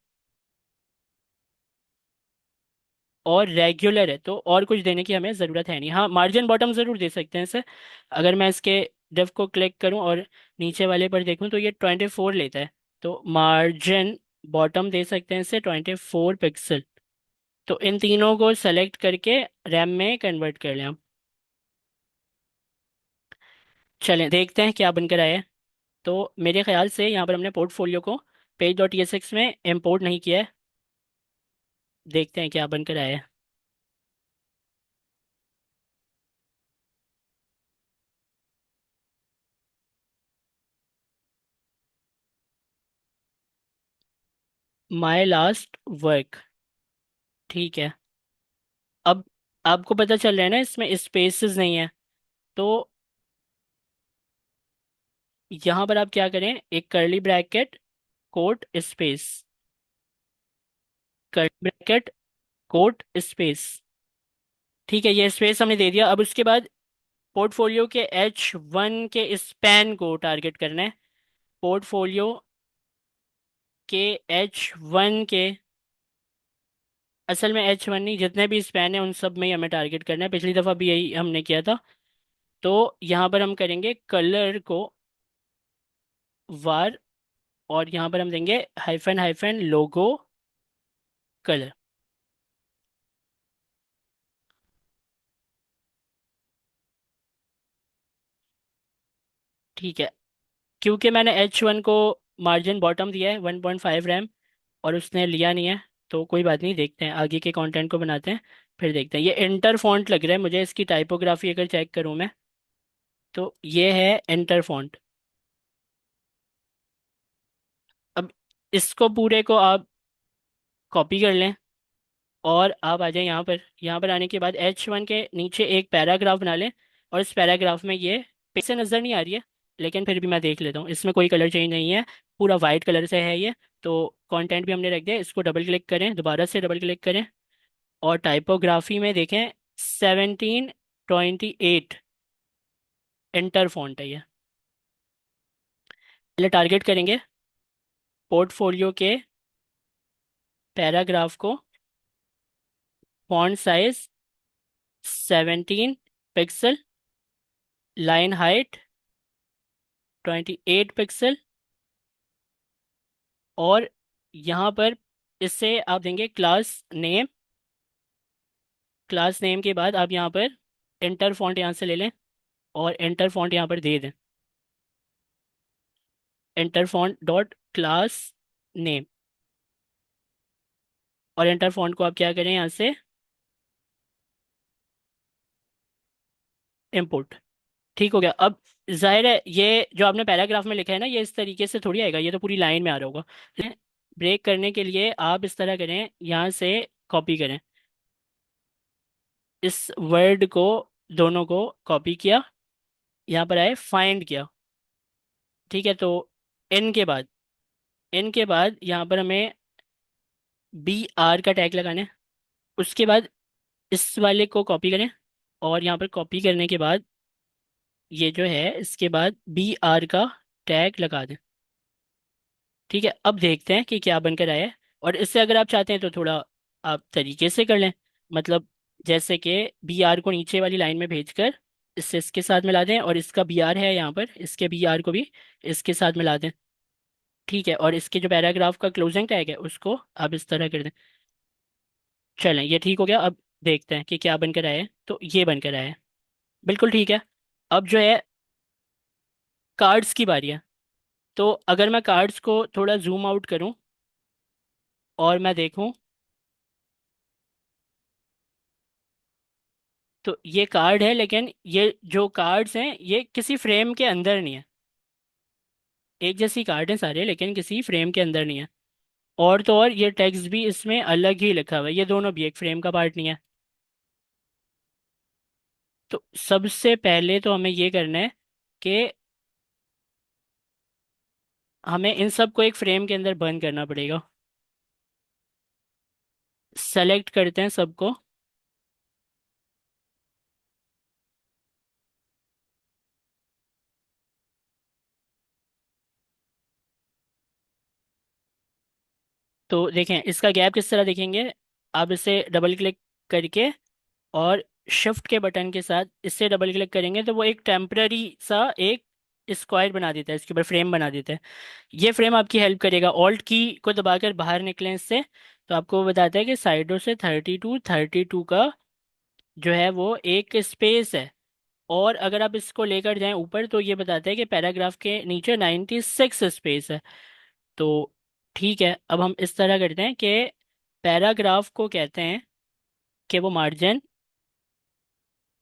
और रेगुलर है, तो और कुछ देने की हमें ज़रूरत है नहीं। हाँ, मार्जिन बॉटम ज़रूर दे सकते हैं इसे। अगर मैं इसके डिव को क्लिक करूं और नीचे वाले पर देखूं तो ये 24 लेता है, तो मार्जिन बॉटम दे सकते हैं इसे 24 पिक्सल। तो इन तीनों को सेलेक्ट करके रैम में कन्वर्ट कर लें हम। चलें देखते हैं क्या बनकर आया है। तो मेरे ख्याल से यहाँ पर हमने पोर्टफोलियो को पेज डॉट ESX में इंपोर्ट नहीं किया है। देखते हैं क्या बनकर आया है। माई लास्ट वर्क, ठीक है। अब आपको पता चल रहा है ना इसमें स्पेसेस नहीं है, तो यहाँ पर आप क्या करें, एक curly bracket quote space, curly bracket quote space. ठीक है, ये स्पेस हमने दे दिया। अब उसके बाद पोर्टफोलियो के H1 के स्पैन को टारगेट करना है। पोर्टफोलियो के H1 के, असल में H1 नहीं, जितने भी स्पैन है उन सब में ही हमें टारगेट करना है। पिछली दफ़ा भी यही हमने किया था। तो यहाँ पर हम करेंगे कलर को वार, और यहाँ पर हम देंगे हाइफन हाइफन लोगो कलर। ठीक है, क्योंकि मैंने H1 को मार्जिन बॉटम दिया है 1.5 रैम, और उसने लिया नहीं है, तो कोई बात नहीं, देखते हैं आगे के कंटेंट को बनाते हैं, फिर देखते हैं। ये इंटर फॉन्ट लग रहा है मुझे, इसकी टाइपोग्राफी अगर चेक करूँ मैं, तो ये है इंटर फॉन्ट। अब इसको पूरे को आप कॉपी कर लें, और आप आ जाएं यहाँ पर। यहाँ पर आने के बाद H1 के नीचे एक पैराग्राफ बना लें, और इस पैराग्राफ में ये पिक से नज़र नहीं आ रही है, लेकिन फिर भी मैं देख लेता हूँ, इसमें कोई कलर चेंज नहीं है, पूरा वाइट कलर से है ये। तो कंटेंट भी हमने रख दिया, इसको डबल क्लिक करें, दोबारा से डबल क्लिक करें, और टाइपोग्राफी में देखें 1728 इंटर फॉन्ट है ये। पहले टारगेट करेंगे पोर्टफोलियो के पैराग्राफ को, font size 17 pixel, line height 28 pixel, और यहाँ पर इससे आप देंगे क्लास नेम। क्लास नेम के बाद आप यहाँ पर एंटर फॉन्ट यहाँ से ले लें, और एंटर फॉन्ट यहाँ पर दे दें, enter font dot class name. और एंटर फॉन्ट को आप क्या करें, यहाँ से इंपोर्ट। ठीक हो गया। अब जाहिर है ये जो आपने पैराग्राफ में लिखा है ना, ये इस तरीके से थोड़ी आएगा, ये तो पूरी लाइन में आ रहा होगा। ब्रेक करने के लिए आप इस तरह करें, यहाँ से कॉपी करें इस वर्ड को, दोनों को कॉपी किया, यहाँ पर आए फाइंड किया। ठीक है, तो इन के बाद, इन के बाद यहाँ पर हमें BR का टैग लगाना है। उसके बाद इस वाले को कॉपी करें, और यहाँ पर कॉपी करने के बाद ये जो है इसके बाद BR का टैग लगा दें। ठीक है, अब देखते हैं कि क्या बनकर आया है। और इससे अगर आप चाहते हैं तो थोड़ा आप तरीके से कर लें, मतलब जैसे कि BR को नीचे वाली लाइन में भेजकर इससे इसके साथ मिला दें, और इसका BR है यहाँ पर, इसके BR को भी इसके साथ मिला दें। ठीक है, और इसके जो पैराग्राफ का क्लोजिंग टैग है उसको आप इस तरह कर दें। चलें, ये ठीक हो गया। अब देखते हैं कि क्या बनकर आया है। तो ये बनकर आया है, बिल्कुल ठीक है। अब जो है कार्ड्स की बारी है। तो अगर मैं कार्ड्स को थोड़ा जूम आउट करूं और मैं देखूं, तो ये कार्ड है, लेकिन ये जो कार्ड्स हैं ये किसी फ्रेम के अंदर नहीं है। एक जैसी कार्ड है सारे, लेकिन किसी फ्रेम के अंदर नहीं है। और तो और ये टेक्स्ट भी इसमें अलग ही लिखा हुआ है, ये दोनों भी एक फ्रेम का पार्ट नहीं है। तो सबसे पहले तो हमें ये करना है कि हमें इन सब को एक फ्रेम के अंदर बंद करना पड़ेगा। सेलेक्ट करते हैं सबको, तो देखें इसका गैप किस तरह देखेंगे। आप इसे डबल क्लिक करके और शिफ्ट के बटन के साथ इससे डबल क्लिक करेंगे तो वो एक टेम्पररी सा एक स्क्वायर बना देता है, इसके ऊपर फ्रेम बना देता है। ये फ्रेम आपकी हेल्प करेगा। ऑल्ट की को दबाकर बाहर निकलें इससे, तो आपको वो बताता है कि साइडों से 32 का जो है वो एक स्पेस है। और अगर आप इसको लेकर जाएं ऊपर तो ये बताता है कि पैराग्राफ के नीचे 96 स्पेस है। तो ठीक है, अब हम इस तरह करते हैं कि पैराग्राफ को कहते हैं कि वो मार्जिन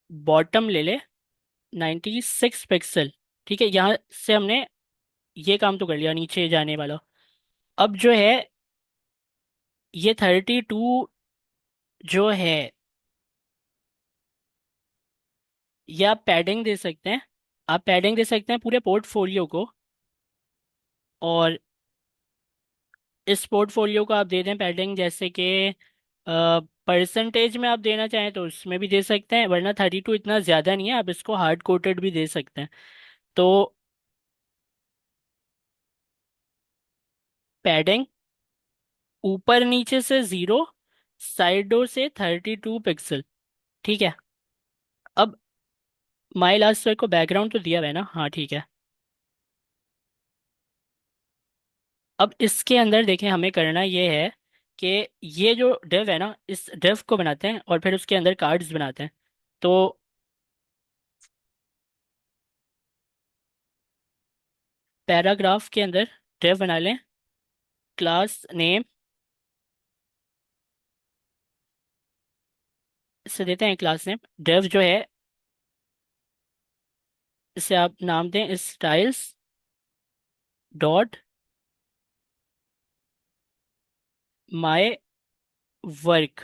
बॉटम ले ले 96 पिक्सल। ठीक है, यहाँ से हमने ये काम तो कर लिया नीचे जाने वाला। अब जो है ये 32 जो है, ये आप पैडिंग दे सकते हैं। आप पैडिंग दे सकते हैं पूरे पोर्टफोलियो को। और इस पोर्टफोलियो को आप दे दें पैडिंग जैसे कि परसेंटेज में आप देना चाहें तो उसमें भी दे सकते हैं, वरना 32 इतना ज़्यादा नहीं है, आप इसको हार्ड कोटेड भी दे सकते हैं। तो पैडिंग ऊपर नीचे से 0, साइडों से 32 पिक्सल। ठीक है। अब माई लास्ट वर्क को बैकग्राउंड तो दिया हुआ है ना, हाँ ठीक है। अब इसके अंदर देखें हमें करना ये है कि ये जो डिव है ना, इस डिव को बनाते हैं और फिर उसके अंदर कार्ड्स बनाते हैं। तो पैराग्राफ के अंदर डिव बना लें, क्लास नेम इसे देते हैं क्लास नेम। डिव जो है इसे आप नाम दें स्टाइल्स डॉट माई वर्क।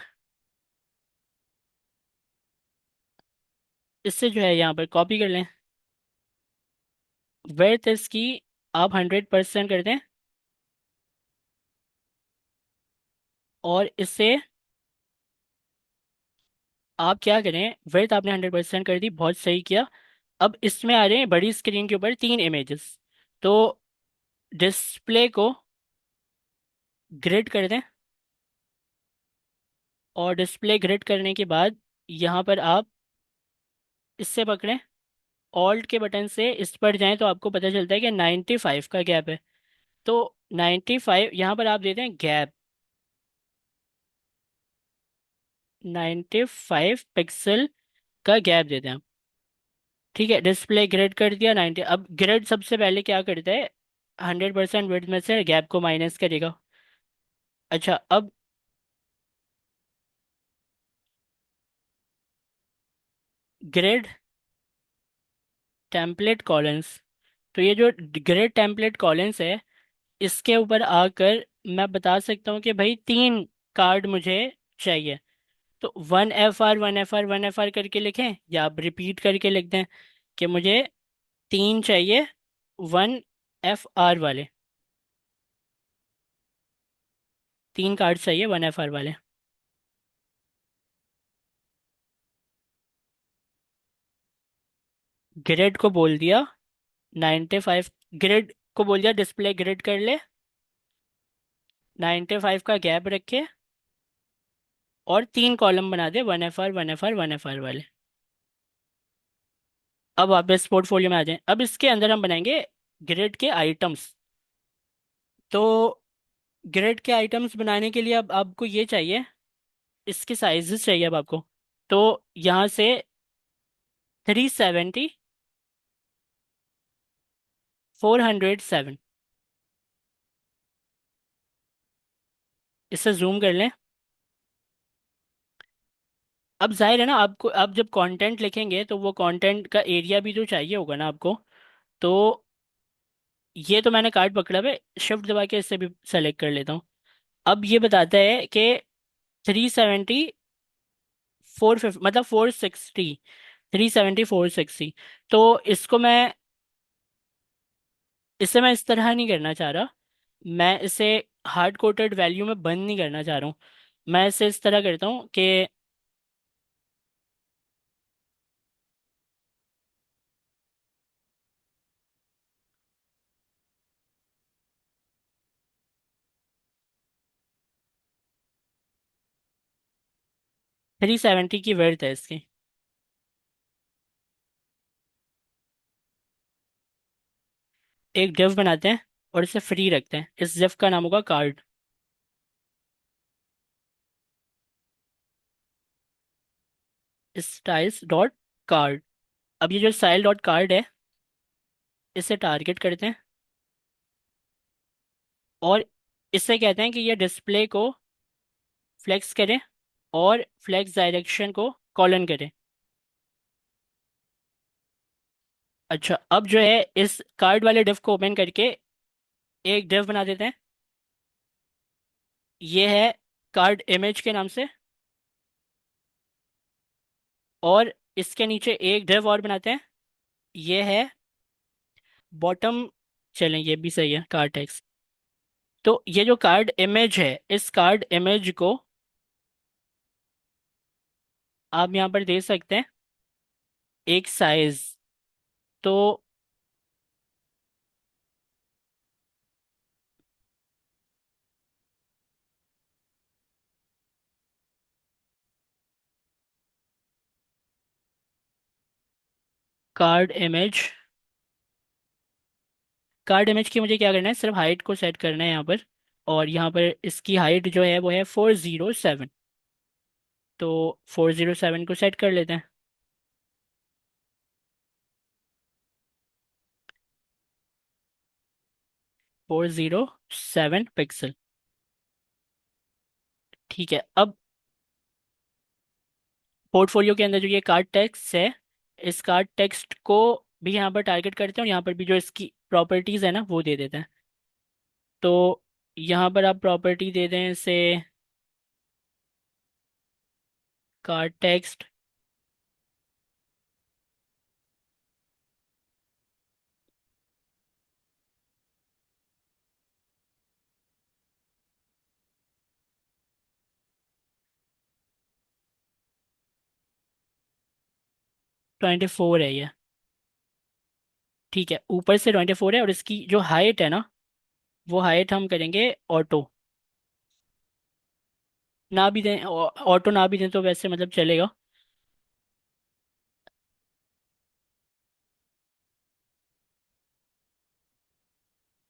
इससे जो है यहाँ पर कॉपी कर लें। वर्थ इसकी आप 100% कर दें। और इससे आप क्या करें, वर्थ आपने 100% कर दी, बहुत सही किया। अब इसमें आ रहे हैं बड़ी स्क्रीन के ऊपर 3 इमेजेस। तो डिस्प्ले को ग्रिड कर दें। और डिस्प्ले ग्रिड करने के बाद यहाँ पर आप इससे पकड़ें, ऑल्ट के बटन से इस पर जाएं तो आपको पता चलता है कि 95 का गैप है। तो 95 यहाँ पर आप देते हैं गैप, 95 पिक्सल का गैप देते हैं आप। ठीक है, डिस्प्ले ग्रिड कर दिया 90। अब ग्रिड सबसे पहले क्या करता है, 100% विड्थ में से गैप को माइनस करेगा। अच्छा, अब ग्रिड टेम्पलेट कॉलम्स, तो ये जो ग्रिड टेम्पलेट कॉलम्स है इसके ऊपर आकर मैं बता सकता हूँ कि भाई 3 कार्ड मुझे चाहिए। तो 1FR 1FR 1FR करके लिखें, या आप रिपीट करके लिख दें कि मुझे 3 चाहिए 1FR वाले। 3 कार्ड चाहिए 1FR वाले। ग्रिड को बोल दिया 95, ग्रिड को बोल दिया डिस्प्ले ग्रिड कर ले, 95 का गैप रखे और 3 कॉलम बना दे 1FR 1FR 1FR वाले। अब वापस पोर्टफोलियो में आ जाएं। अब इसके अंदर हम बनाएंगे ग्रिड के आइटम्स। तो ग्रिड के आइटम्स बनाने के लिए अब आपको ये चाहिए, इसके साइजेस चाहिए अब आपको। तो यहाँ से 370 407, इससे जूम कर लें। अब जाहिर है ना, आपको आप जब कंटेंट लिखेंगे तो वो कंटेंट का एरिया भी तो चाहिए होगा ना आपको। तो ये तो मैंने कार्ड पकड़ा है, शिफ्ट दबा के इससे भी सेलेक्ट कर लेता हूँ। अब ये बताता है कि 370 450 मतलब 460, 370 460। तो इसको मैं इसे मैं इस तरह नहीं करना चाह रहा। मैं इसे हार्ड कोटेड वैल्यू में बंद नहीं करना चाह रहा हूँ। मैं इसे इस तरह करता हूँ कि 370 की वर्थ है इसकी। एक डिव बनाते हैं और इसे फ्री रखते हैं, इस डिव का नाम होगा कार्ड। Styles dot card. अब ये जो स्टाइल डॉट कार्ड है, इसे टारगेट करते हैं और इससे कहते हैं कि ये डिस्प्ले को फ्लेक्स करें और फ्लेक्स डायरेक्शन को कॉलन करें। अच्छा, अब जो है इस कार्ड वाले डिव को ओपन करके एक डिव बना देते हैं। ये है कार्ड इमेज के नाम से। और इसके नीचे एक डिव और बनाते हैं, ये है बॉटम। चलें, ये भी सही है, कार्ड टेक्स्ट। तो ये जो कार्ड इमेज है, इस कार्ड इमेज को आप यहाँ पर दे सकते हैं एक साइज। तो कार्ड इमेज, कार्ड इमेज की मुझे क्या करना है, सिर्फ हाइट को सेट करना है यहाँ पर। और यहाँ पर इसकी हाइट जो है वो है 407। तो 407 को सेट कर लेते हैं। 407 पिक्सल। ठीक है, अब पोर्टफोलियो के अंदर जो ये कार्ड टेक्स्ट है, इस कार्ड टेक्स्ट को भी यहाँ पर टारगेट करते हैं और यहाँ पर भी जो इसकी प्रॉपर्टीज है ना वो दे देते हैं। तो यहाँ पर आप प्रॉपर्टी दे दें इसे कार्ड टेक्स्ट 24 है ये। ठीक है, ऊपर से 24 है और इसकी जो हाइट है ना, वो हाइट हम करेंगे ऑटो। ना भी दें, ऑटो ना भी दें तो वैसे मतलब चलेगा।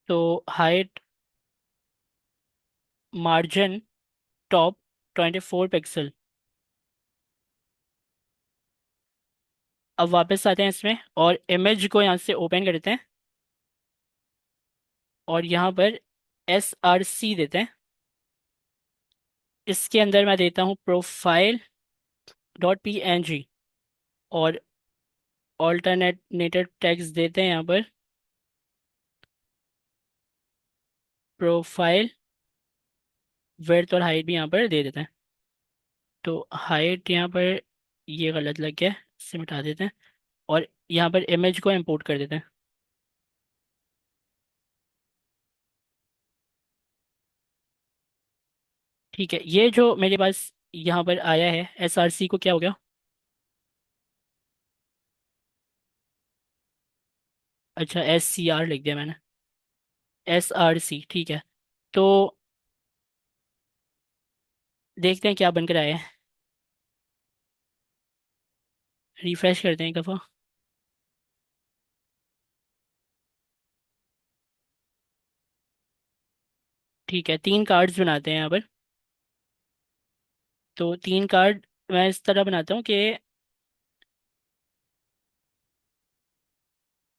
तो हाइट मार्जिन टॉप 24 पिक्सल। अब वापस आते हैं इसमें और इमेज को यहाँ से ओपन करते हैं और यहाँ पर SRC देते हैं। इसके अंदर मैं देता हूँ प्रोफाइल डॉट PNG और ऑल्टरनेटेड टेक्स्ट देते हैं यहाँ पर प्रोफाइल विड्थ और हाइट भी यहाँ पर दे देते हैं। तो हाइट यहाँ पर ये गलत लग गया है, इसे मिटा देते हैं और यहाँ पर इमेज को इंपोर्ट कर देते हैं। ठीक है, ये जो मेरे पास यहाँ पर आया है SRC को क्या हो गया। अच्छा, SCR लिख दिया मैंने। SRC ठीक है। तो देखते हैं क्या बनकर आया है। रिफ्रेश करते हैं एक दफ़ा। ठीक है, 3 कार्ड्स बनाते हैं यहाँ पर। तो 3 कार्ड मैं इस तरह बनाता हूँ कि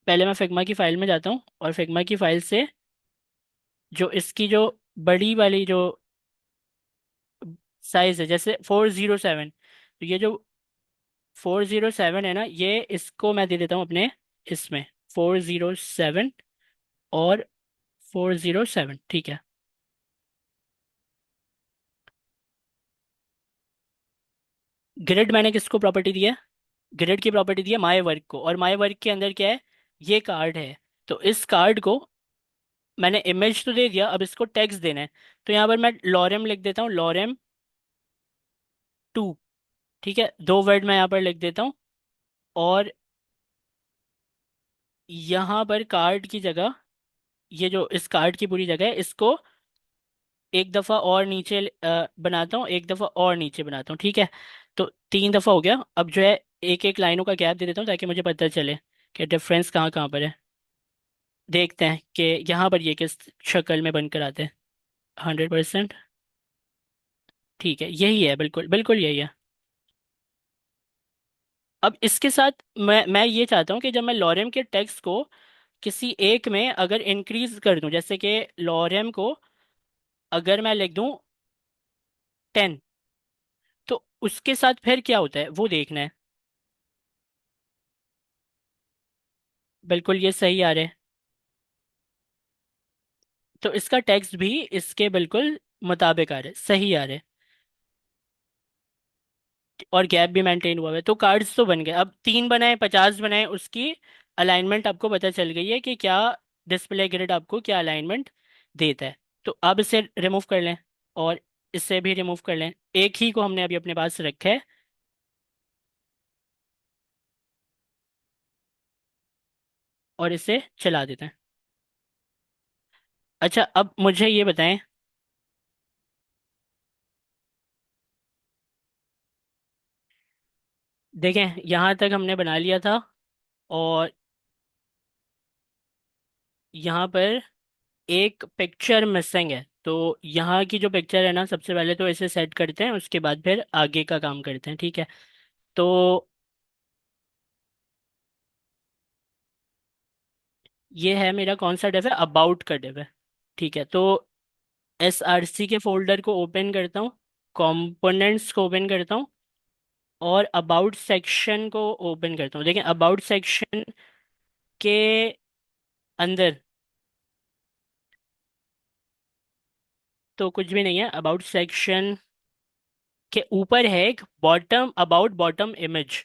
पहले मैं फिग्मा की फ़ाइल में जाता हूँ और फिग्मा की फ़ाइल से जो इसकी जो बड़ी वाली जो साइज़ है, जैसे 407, तो ये जो 407 है ना, ये इसको मैं दे देता हूँ अपने इसमें 407 और 407। ठीक है, ग्रिड मैंने किसको प्रॉपर्टी दी है, ग्रिड की प्रॉपर्टी दी है माई वर्क को। और माई वर्क के अंदर क्या है, ये कार्ड है। तो इस कार्ड को मैंने इमेज तो दे दिया, अब इसको टेक्स्ट देना है। तो यहाँ पर मैं लॉरेम लिख देता हूँ, लॉरेम 2। ठीक है, 2 वर्ड मैं यहाँ पर लिख देता हूँ। और यहाँ पर कार्ड की जगह, ये जो इस कार्ड की पूरी जगह है, इसको एक दफ़ा और नीचे बनाता हूँ, एक दफ़ा और नीचे बनाता हूँ। ठीक है, तो 3 दफ़ा हो गया। अब जो है एक एक लाइनों का गैप दे देता हूँ ताकि मुझे पता चले कि डिफरेंस कहाँ कहाँ पर है। देखते हैं कि यहाँ पर ये किस शक्ल में बनकर आते हैं। 100%। ठीक है, यही है, बिल्कुल बिल्कुल यही है। अब इसके साथ मैं ये चाहता हूँ कि जब मैं लॉरेम के टेक्स्ट को किसी एक में अगर इंक्रीज कर दूं, जैसे कि लॉरेम को अगर मैं लिख दूं 10, तो उसके साथ फिर क्या होता है वो देखना है। बिल्कुल ये सही आ रहा है। तो इसका टेक्स्ट भी इसके बिल्कुल मुताबिक आ रहा है, सही आ रहा है। और गैप भी मेंटेन हुआ है, तो कार्ड्स तो बन गए। अब 3 बनाए 50 बनाए, उसकी अलाइनमेंट आपको पता चल गई है कि क्या डिस्प्ले ग्रिड आपको क्या अलाइनमेंट देता है। तो अब इसे रिमूव कर लें, और इससे भी रिमूव कर लें। एक ही को हमने अभी अपने पास रखा है, और इसे चला देते हैं। अच्छा, अब मुझे ये बताएं। देखें, यहाँ तक हमने बना लिया था, और यहाँ पर एक पिक्चर मिसिंग है। तो यहाँ की जो पिक्चर है ना, सबसे पहले तो इसे सेट करते हैं, उसके बाद फिर आगे का काम करते हैं, ठीक है। तो ये है मेरा कौन सा डिव है, अबाउट का डिव है। ठीक है, तो SRC के फोल्डर को ओपन करता हूँ, कंपोनेंट्स को ओपन करता हूँ, और अबाउट सेक्शन को ओपन करता हूँ। देखें, अबाउट सेक्शन के अंदर तो कुछ भी नहीं है। अबाउट सेक्शन के ऊपर है एक bottom, about bottom image.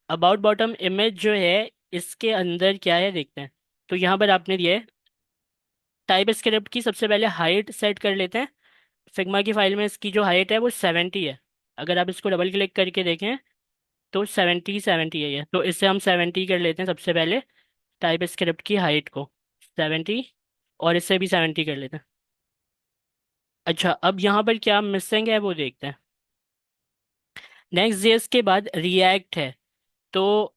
About bottom image जो है, इसके अंदर क्या है देखते हैं। तो यहाँ पर आपने दिया है टाइप स्क्रिप्ट की सबसे पहले हाइट सेट कर लेते हैं। फिग्मा की फाइल में इसकी जो हाइट है वो 70 है। अगर आप इसको डबल क्लिक करके देखें तो 70 है ये, तो इससे हम 70 कर लेते हैं सबसे पहले, टाइप स्क्रिप्ट की हाइट को 70, और इससे भी 70 कर लेते हैं। अच्छा, अब यहाँ पर क्या मिसिंग है वो देखते हैं। नेक्स्ट जेएस के बाद रिएक्ट है। तो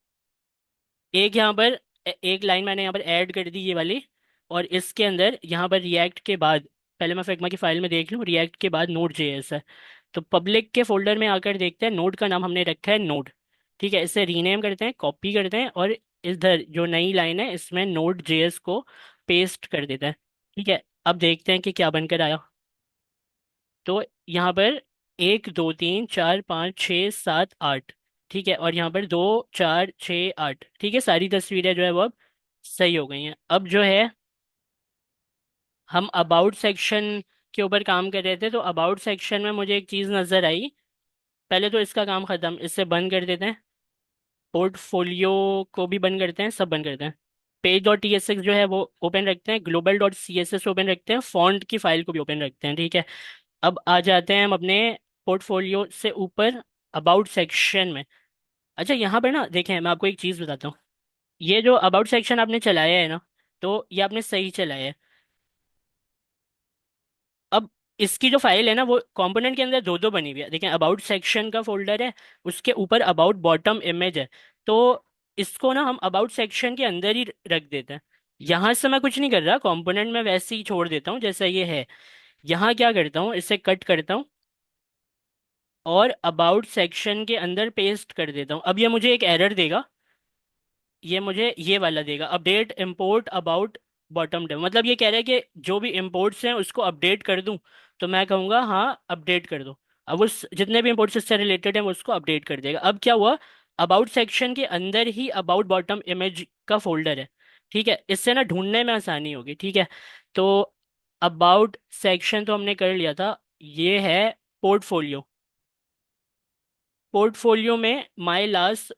एक यहाँ पर एक लाइन मैंने यहाँ पर ऐड कर दी, ये वाली। और इसके अंदर यहाँ पर रिएक्ट के बाद, पहले मैं फिग्मा की फाइल में देख लूँ, रिएक्ट के बाद नोड जेएस है। तो पब्लिक के फोल्डर में आकर देखते हैं, नोड का नाम हमने रखा है नोड। ठीक है, इसे रीनेम करते हैं, कॉपी करते हैं, और इधर जो नई लाइन है इसमें नोड जेएस को पेस्ट कर देते हैं। ठीक है, अब देखते हैं कि क्या बनकर आया। तो यहाँ पर 1 2 3 4 5 6 7 8, ठीक है, और यहाँ पर 2 4 6 8, ठीक है, सारी तस्वीरें जो है वो अब सही हो गई हैं। अब जो है हम अबाउट सेक्शन के ऊपर काम कर रहे थे, तो अबाउट सेक्शन में मुझे एक चीज़ नज़र आई। पहले तो इसका काम ख़त्म, इससे बंद कर देते हैं। पोर्टफोलियो को भी बंद करते हैं, सब बंद करते हैं। पेज.tsx जो है वो ओपन रखते हैं, global.css ओपन रखते हैं, फॉन्ट की फाइल को भी ओपन रखते हैं, ठीक है। अब आ जाते हैं हम अपने पोर्टफोलियो से ऊपर अबाउट सेक्शन में। अच्छा, यहाँ पर ना देखें, मैं आपको एक चीज़ बताता हूँ। ये जो अबाउट सेक्शन आपने चलाया है ना, तो ये आपने सही चलाया है। अब इसकी जो फाइल है ना, वो कंपोनेंट के अंदर दो दो बनी हुई है। देखें, अबाउट सेक्शन का फोल्डर है, उसके ऊपर अबाउट बॉटम इमेज है। तो इसको ना हम अबाउट सेक्शन के अंदर ही रख देते हैं। यहाँ से मैं कुछ नहीं कर रहा, कंपोनेंट में वैसे ही छोड़ देता हूँ जैसा ये है। यहाँ क्या करता हूँ, इसे कट करता हूँ, और अबाउट सेक्शन के अंदर पेस्ट कर देता हूँ। अब ये मुझे एक एरर देगा, ये मुझे ये वाला देगा, update import about bottom dev. मतलब ये कह रहा है कि जो भी इंपोर्ट्स हैं उसको अपडेट कर दूं। तो मैं कहूँगा हाँ अपडेट कर दो। अब उस जितने भी इंपोर्ट्स इससे रिलेटेड हैं वो उसको अपडेट कर देगा। अब क्या हुआ, अबाउट सेक्शन के अंदर ही अबाउट बॉटम इमेज का फोल्डर है। ठीक है, इससे ना ढूंढने में आसानी होगी, ठीक है। तो अबाउट सेक्शन तो हमने कर लिया था। ये है पोर्टफोलियो। पोर्टफोलियो में माई लास्ट,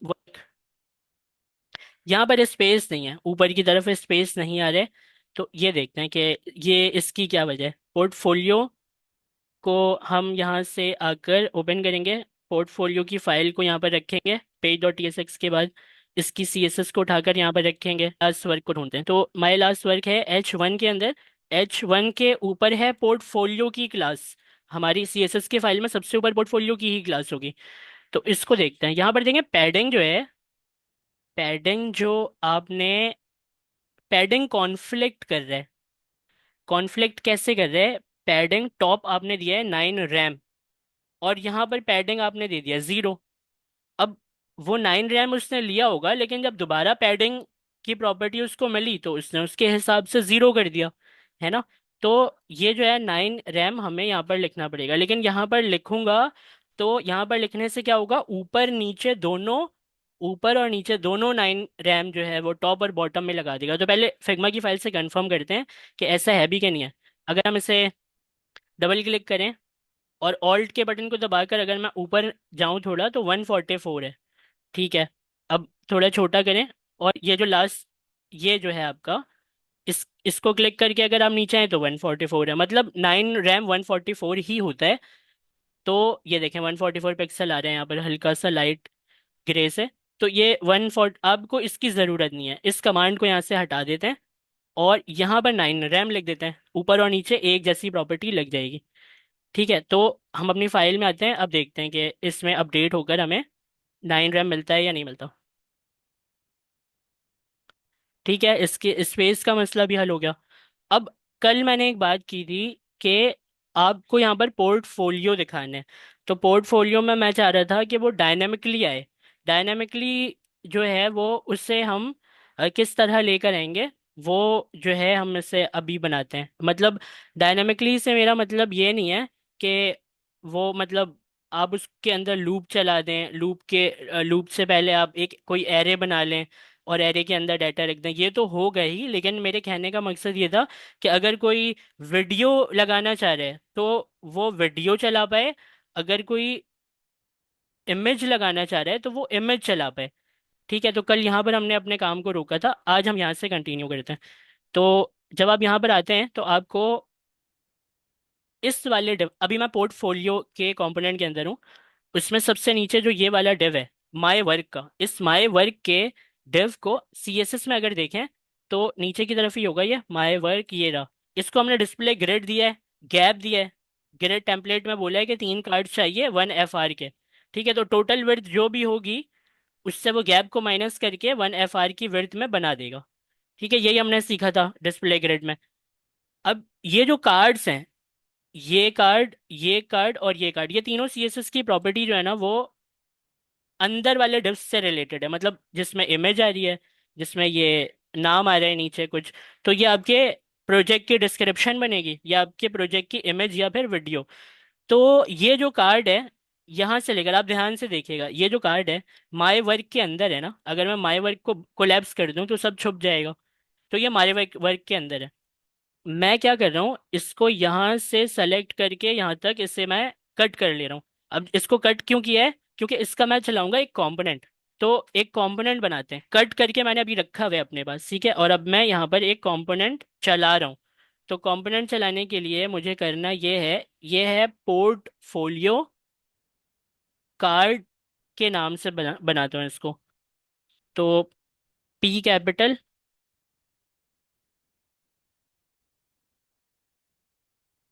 यहाँ पर स्पेस नहीं है, ऊपर की तरफ स्पेस नहीं आ रहे। तो ये देखते हैं कि ये इसकी क्या वजह है। पोर्टफोलियो को हम यहाँ से आकर ओपन करेंगे, पोर्टफोलियो की फाइल को यहाँ पर रखेंगे page.tsx के बाद, इसकी CSS को उठाकर यहाँ पर रखेंगे, लास्ट वर्क को ढूंढते हैं। तो माई लास्ट वर्क है H1 के अंदर। H1 के ऊपर है पोर्टफोलियो की क्लास। हमारी CSS की फाइल में सबसे ऊपर पोर्टफोलियो की ही क्लास होगी। तो इसको देखते हैं, यहाँ पर देखें पैडिंग जो है, पैडिंग जो आपने, पैडिंग कॉन्फ्लिक्ट कर रहा है। कॉन्फ्लिक्ट कैसे कर रहे हैं? पैडिंग टॉप आपने दिया है 9 रैम, और यहाँ पर पैडिंग आपने दे दिया 0। अब वो 9 रैम उसने लिया होगा, लेकिन जब दोबारा पैडिंग की प्रॉपर्टी उसको मिली तो उसने उसके हिसाब से 0 कर दिया, है ना। तो ये जो है 9 रैम हमें यहाँ पर लिखना पड़ेगा, लेकिन यहाँ पर लिखूंगा तो यहाँ पर लिखने से क्या होगा, ऊपर नीचे दोनों, ऊपर और नीचे दोनों 9 रैम जो है वो टॉप और बॉटम में लगा देगा। तो पहले फिग्मा की फाइल से कंफर्म करते हैं कि ऐसा है भी कि नहीं है। अगर हम इसे डबल क्लिक करें और ऑल्ट के बटन को दबाकर अगर मैं ऊपर जाऊं थोड़ा, तो 144 है। ठीक है, अब थोड़ा छोटा करें, और ये जो लास्ट, ये जो है आपका, इसको क्लिक करके अगर आप नीचे आए तो 144 है, मतलब 9 रैम 144 ही होता है। तो ये देखें 144 पिक्सल आ रहे हैं यहाँ पर हल्का सा लाइट ग्रे से। तो ये 140, आपको इसकी ज़रूरत नहीं है, इस कमांड को यहाँ से हटा देते हैं और यहाँ पर 9 रैम लिख देते हैं, ऊपर और नीचे एक जैसी प्रॉपर्टी लग जाएगी। ठीक है, तो हम अपनी फाइल में आते हैं, अब देखते हैं कि इसमें अपडेट होकर हमें 9 रैम मिलता है या नहीं मिलता। ठीक है, इसके स्पेस का मसला भी हल हो गया। अब कल मैंने एक बात की थी कि आपको यहाँ पर पोर्टफोलियो दिखाना है। तो पोर्टफोलियो में मैं चाह रहा था कि वो डायनेमिकली आए। डायनेमिकली जो है वो उससे हम किस तरह लेकर आएंगे, वो जो है हम इसे अभी बनाते हैं। मतलब डायनेमिकली से मेरा मतलब ये नहीं है कि वो मतलब आप उसके अंदर लूप चला दें, लूप के लूप से पहले आप एक कोई एरे बना लें और एरे के अंदर डाटा रख दें, ये तो हो गई ही। लेकिन मेरे कहने का मकसद ये था कि अगर कोई वीडियो लगाना चाह रहे हैं तो वो वीडियो चला पाए, अगर कोई इमेज लगाना चाह रहा है तो वो इमेज चला पाए। ठीक है, तो कल यहाँ पर हमने अपने काम को रोका था, आज हम यहाँ से कंटिन्यू करते हैं। तो जब आप यहाँ पर आते हैं तो आपको इस वाले अभी मैं पोर्टफोलियो के कंपोनेंट के अंदर हूँ, उसमें सबसे नीचे जो ये वाला डिव है माय वर्क का, इस माय वर्क के डिव को सीएसएस में अगर देखें तो नीचे की तरफ ही होगा ये माय वर्क, ये रहा। इसको हमने डिस्प्ले ग्रिड दिया है, गैप दिया है। ग्रिड टेम्पलेट में बोला है कि 3 कार्ड चाहिए 1 FR के। ठीक है, तो टोटल विड्थ जो भी होगी उससे वो गैप को माइनस करके 1 FR की विड्थ में बना देगा। ठीक है, यही हमने सीखा था डिस्प्ले ग्रिड में। अब ये जो कार्ड्स हैं, ये कार्ड, ये कार्ड और ये कार्ड, ये तीनों सीएसएस की प्रॉपर्टी जो है ना वो अंदर वाले डिव्स से रिलेटेड है। मतलब जिसमें इमेज आ रही है, जिसमें ये नाम आ रहा है नीचे कुछ, तो ये आपके प्रोजेक्ट की डिस्क्रिप्शन बनेगी या आपके प्रोजेक्ट की इमेज या फिर वीडियो। तो ये जो कार्ड है, यहाँ से लेकर आप ध्यान से देखिएगा, ये जो कार्ड है माय वर्क के अंदर है ना। अगर मैं माय वर्क को कोलैप्स कर दूं तो सब छुप जाएगा। तो ये माय वर्क वर्क के अंदर है। मैं क्या कर रहा हूँ, इसको यहाँ से सेलेक्ट करके यहाँ तक इसे मैं कट कर ले रहा हूँ। अब इसको कट क्यों किया है? क्योंकि इसका मैं चलाऊंगा एक कंपोनेंट। तो एक कंपोनेंट बनाते हैं, कट करके मैंने अभी रखा हुआ है अपने पास, ठीक है। और अब मैं यहाँ पर एक कंपोनेंट चला रहा हूँ। तो कंपोनेंट चलाने के लिए मुझे करना ये है पोर्टफोलियो कार्ड के नाम से बनाता हूँ इसको। तो पी कैपिटल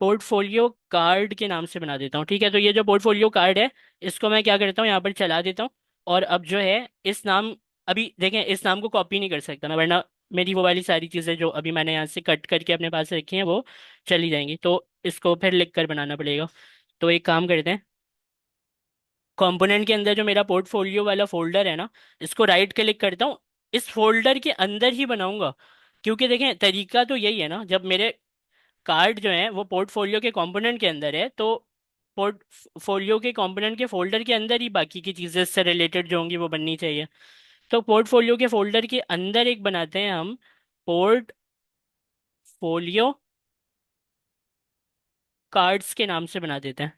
पोर्टफोलियो कार्ड के नाम से बना देता हूँ। ठीक है, तो ये जो पोर्टफोलियो कार्ड है इसको मैं क्या करता हूँ, यहाँ पर चला देता हूँ। और अब जो है इस नाम, अभी देखें इस नाम को कॉपी नहीं कर सकता मैं, वरना मेरी वो वाली सारी चीज़ें जो अभी मैंने यहाँ से कट करके अपने पास रखी हैं वो चली जाएंगी। तो इसको फिर लिख कर बनाना पड़ेगा। तो एक काम करते हैं, कंपोनेंट के अंदर जो मेरा पोर्टफोलियो वाला फोल्डर है ना, इसको राइट क्लिक करता हूँ, इस फोल्डर के अंदर ही बनाऊंगा। क्योंकि देखें तरीका तो यही है ना, जब मेरे कार्ड जो है वो पोर्टफोलियो के कंपोनेंट के अंदर है तो पोर्टफोलियो के कंपोनेंट के फोल्डर के अंदर ही बाकी की चीज़ें इससे रिलेटेड जो होंगी वो बननी चाहिए। तो पोर्टफोलियो के फोल्डर के अंदर एक बनाते हैं हम, पोर्टफोलियो कार्ड्स के नाम से बना देते हैं।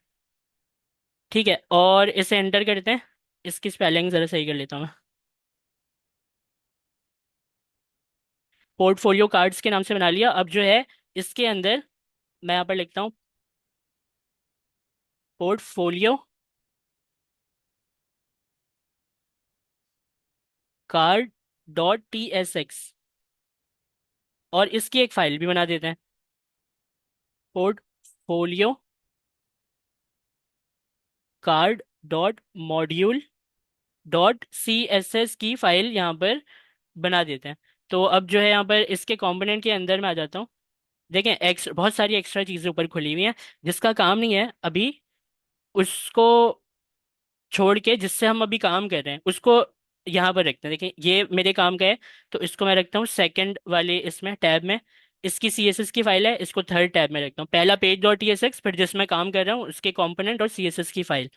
ठीक है, और इसे एंटर करते हैं। इसकी स्पेलिंग ज़रा सही कर लेता हूँ मैं। पोर्टफोलियो कार्ड्स के नाम से बना लिया। अब जो है इसके अंदर मैं यहाँ पर लिखता हूँ पोर्टफोलियो कार्ड .tsx, और इसकी एक फाइल भी बना देते हैं, portfolio card dot module dot C S S की फाइल यहाँ पर बना देते हैं। तो अब जो है यहाँ पर इसके कंपोनेंट के अंदर में आ जाता हूँ। देखें बहुत सारी एक्स्ट्रा चीज़ें ऊपर खुली हुई हैं जिसका काम नहीं है अभी, उसको छोड़ के जिससे हम अभी काम कर रहे हैं उसको यहाँ पर रखते हैं। देखिए ये मेरे काम का है, तो इसको मैं रखता हूँ सेकंड वाले इसमें टैब में। इसकी सी एस एस की फाइल है, इसको थर्ड टैब में रखता हूँ। पहला page dot T S x, फिर जिसमें काम कर रहा हूँ उसके कंपोनेंट और सी एस एस की फाइल।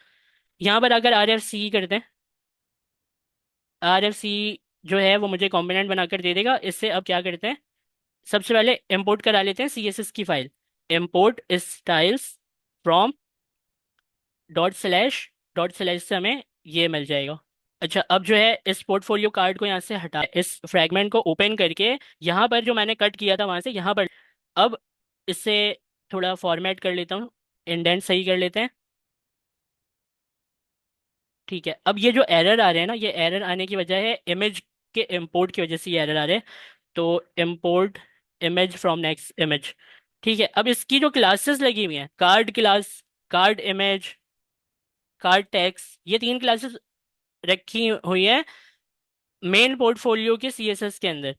यहाँ पर अगर आर एफ सी करते हैं, आर एफ सी जो है वो मुझे कंपोनेंट बनाकर दे देगा। इससे अब क्या करते हैं, सबसे पहले इंपोर्ट करा लेते हैं सी एस एस की file. Import styles from dot slash से हमें ये मिल जाएगा। अच्छा, अब जो है इस पोर्टफोलियो कार्ड को यहाँ से हटा, इस फ्रैगमेंट को ओपन करके यहाँ पर जो मैंने कट किया था वहां से यहाँ पर, अब इससे थोड़ा फॉर्मेट कर लेता हूँ, इंडेंट सही कर लेते हैं। ठीक है, अब ये जो एरर आ रहे हैं ना, ये एरर आने की वजह है इमेज के इंपोर्ट की वजह से ये एरर आ रहे हैं। तो import image from next image. ठीक है, अब इसकी जो क्लासेस लगी हुई हैं, card class, card image, card text, ये तीन क्लासेस रखी हुई है मेन पोर्टफोलियो के सीएसएस के अंदर।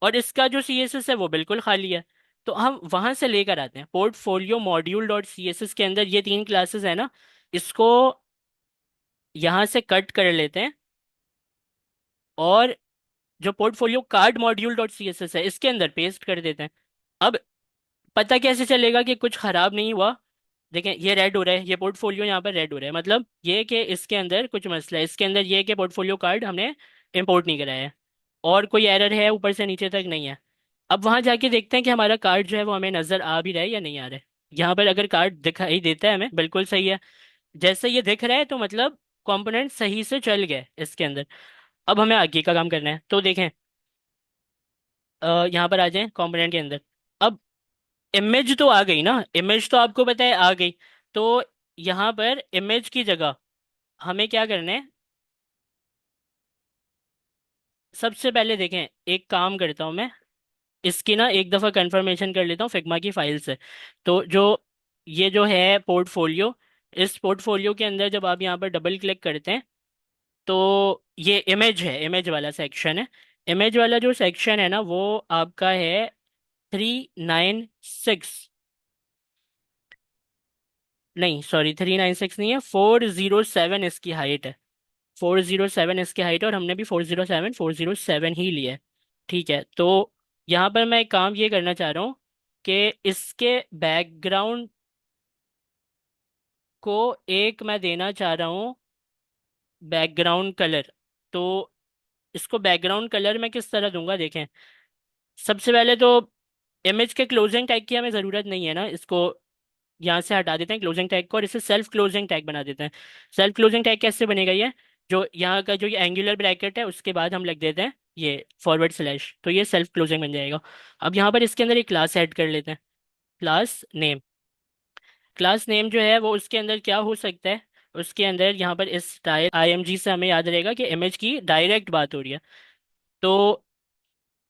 और इसका जो सीएसएस है वो बिल्कुल खाली है। तो हम वहां से लेकर आते हैं पोर्टफोलियो मॉड्यूल डॉट सीएसएस के अंदर ये तीन क्लासेस है ना, इसको यहाँ से कट कर लेते हैं। और जो portfolio card module dot CSS है इसके अंदर पेस्ट कर देते हैं। अब पता कैसे चलेगा कि कुछ खराब नहीं हुआ? देखें ये रेड हो रहा है, ये पोर्टफोलियो यहाँ पर रेड हो रहा है, मतलब ये कि इसके अंदर कुछ मसला है। इसके अंदर ये कि पोर्टफोलियो कार्ड हमने इंपोर्ट नहीं कराया है, और कोई एरर है ऊपर से नीचे तक नहीं है। अब वहां जाके देखते हैं कि हमारा कार्ड जो है वो हमें नजर आ भी रहा है या नहीं आ रहा है। यहाँ पर अगर कार्ड दिखाई देता है हमें, बिल्कुल सही है। जैसे ये दिख रहा है तो मतलब कंपोनेंट सही से चल गए इसके अंदर। अब हमें आगे का काम करना है, तो देखें यहाँ पर आ जाएं कंपोनेंट के अंदर। अब इमेज तो आ गई ना, इमेज तो आपको पता है आ गई। तो यहाँ पर इमेज की जगह हमें क्या करना है, सबसे पहले देखें एक काम करता हूँ मैं, इसकी ना एक दफ़ा कंफर्मेशन कर लेता हूँ फिग्मा की फाइल से। तो जो ये जो है पोर्टफोलियो, इस पोर्टफोलियो के अंदर जब आप यहाँ पर डबल क्लिक करते हैं तो ये इमेज है, इमेज वाला सेक्शन है। इमेज वाला जो सेक्शन है ना वो आपका है 396, नहीं सॉरी 396 नहीं है, 407 इसकी हाइट है। 407 इसकी हाइट है, और हमने भी 407 ही लिया है। ठीक है, तो यहाँ पर मैं एक काम ये करना चाह रहा हूँ कि इसके बैकग्राउंड को एक मैं देना चाह रहा हूँ बैकग्राउंड कलर। तो इसको बैकग्राउंड कलर मैं किस तरह दूंगा, देखें सबसे पहले तो इमेज के क्लोजिंग टैग की हमें ज़रूरत नहीं है ना, इसको यहाँ से हटा देते हैं क्लोजिंग टैग को, और इसे सेल्फ क्लोजिंग टैग बना देते हैं। सेल्फ क्लोजिंग टैग कैसे बनेगा, ये जो यहाँ का जो ये एंगुलर ब्रैकेट है उसके बाद हम लिख देते हैं ये फॉरवर्ड स्लैश, तो ये सेल्फ क्लोजिंग बन जाएगा। अब यहाँ पर इसके अंदर एक क्लास ऐड कर लेते हैं, क्लास नेम। क्लास नेम जो है वो उसके अंदर क्या हो सकता है, उसके अंदर यहाँ पर इस टाइप आईएमजी से हमें याद रहेगा कि इमेज की डायरेक्ट बात हो रही है। तो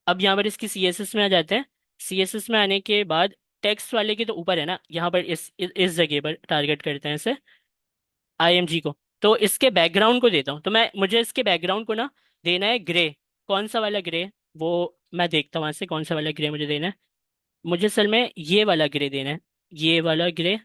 अब यहाँ पर इसकी सीएसएस में आ जाते हैं। सीएसएस में आने के बाद टेक्स्ट वाले के तो ऊपर है ना, यहाँ पर इस जगह पर टारगेट करते हैं इसे, आईएमजी को। तो इसके बैकग्राउंड को देता हूँ, तो मैं मुझे इसके बैकग्राउंड को ना देना है ग्रे। कौन सा वाला ग्रे, वो मैं देखता हूँ वहां से कौन सा वाला ग्रे मुझे देना है। मुझे असल में ये वाला ग्रे देना है, ये वाला ग्रे।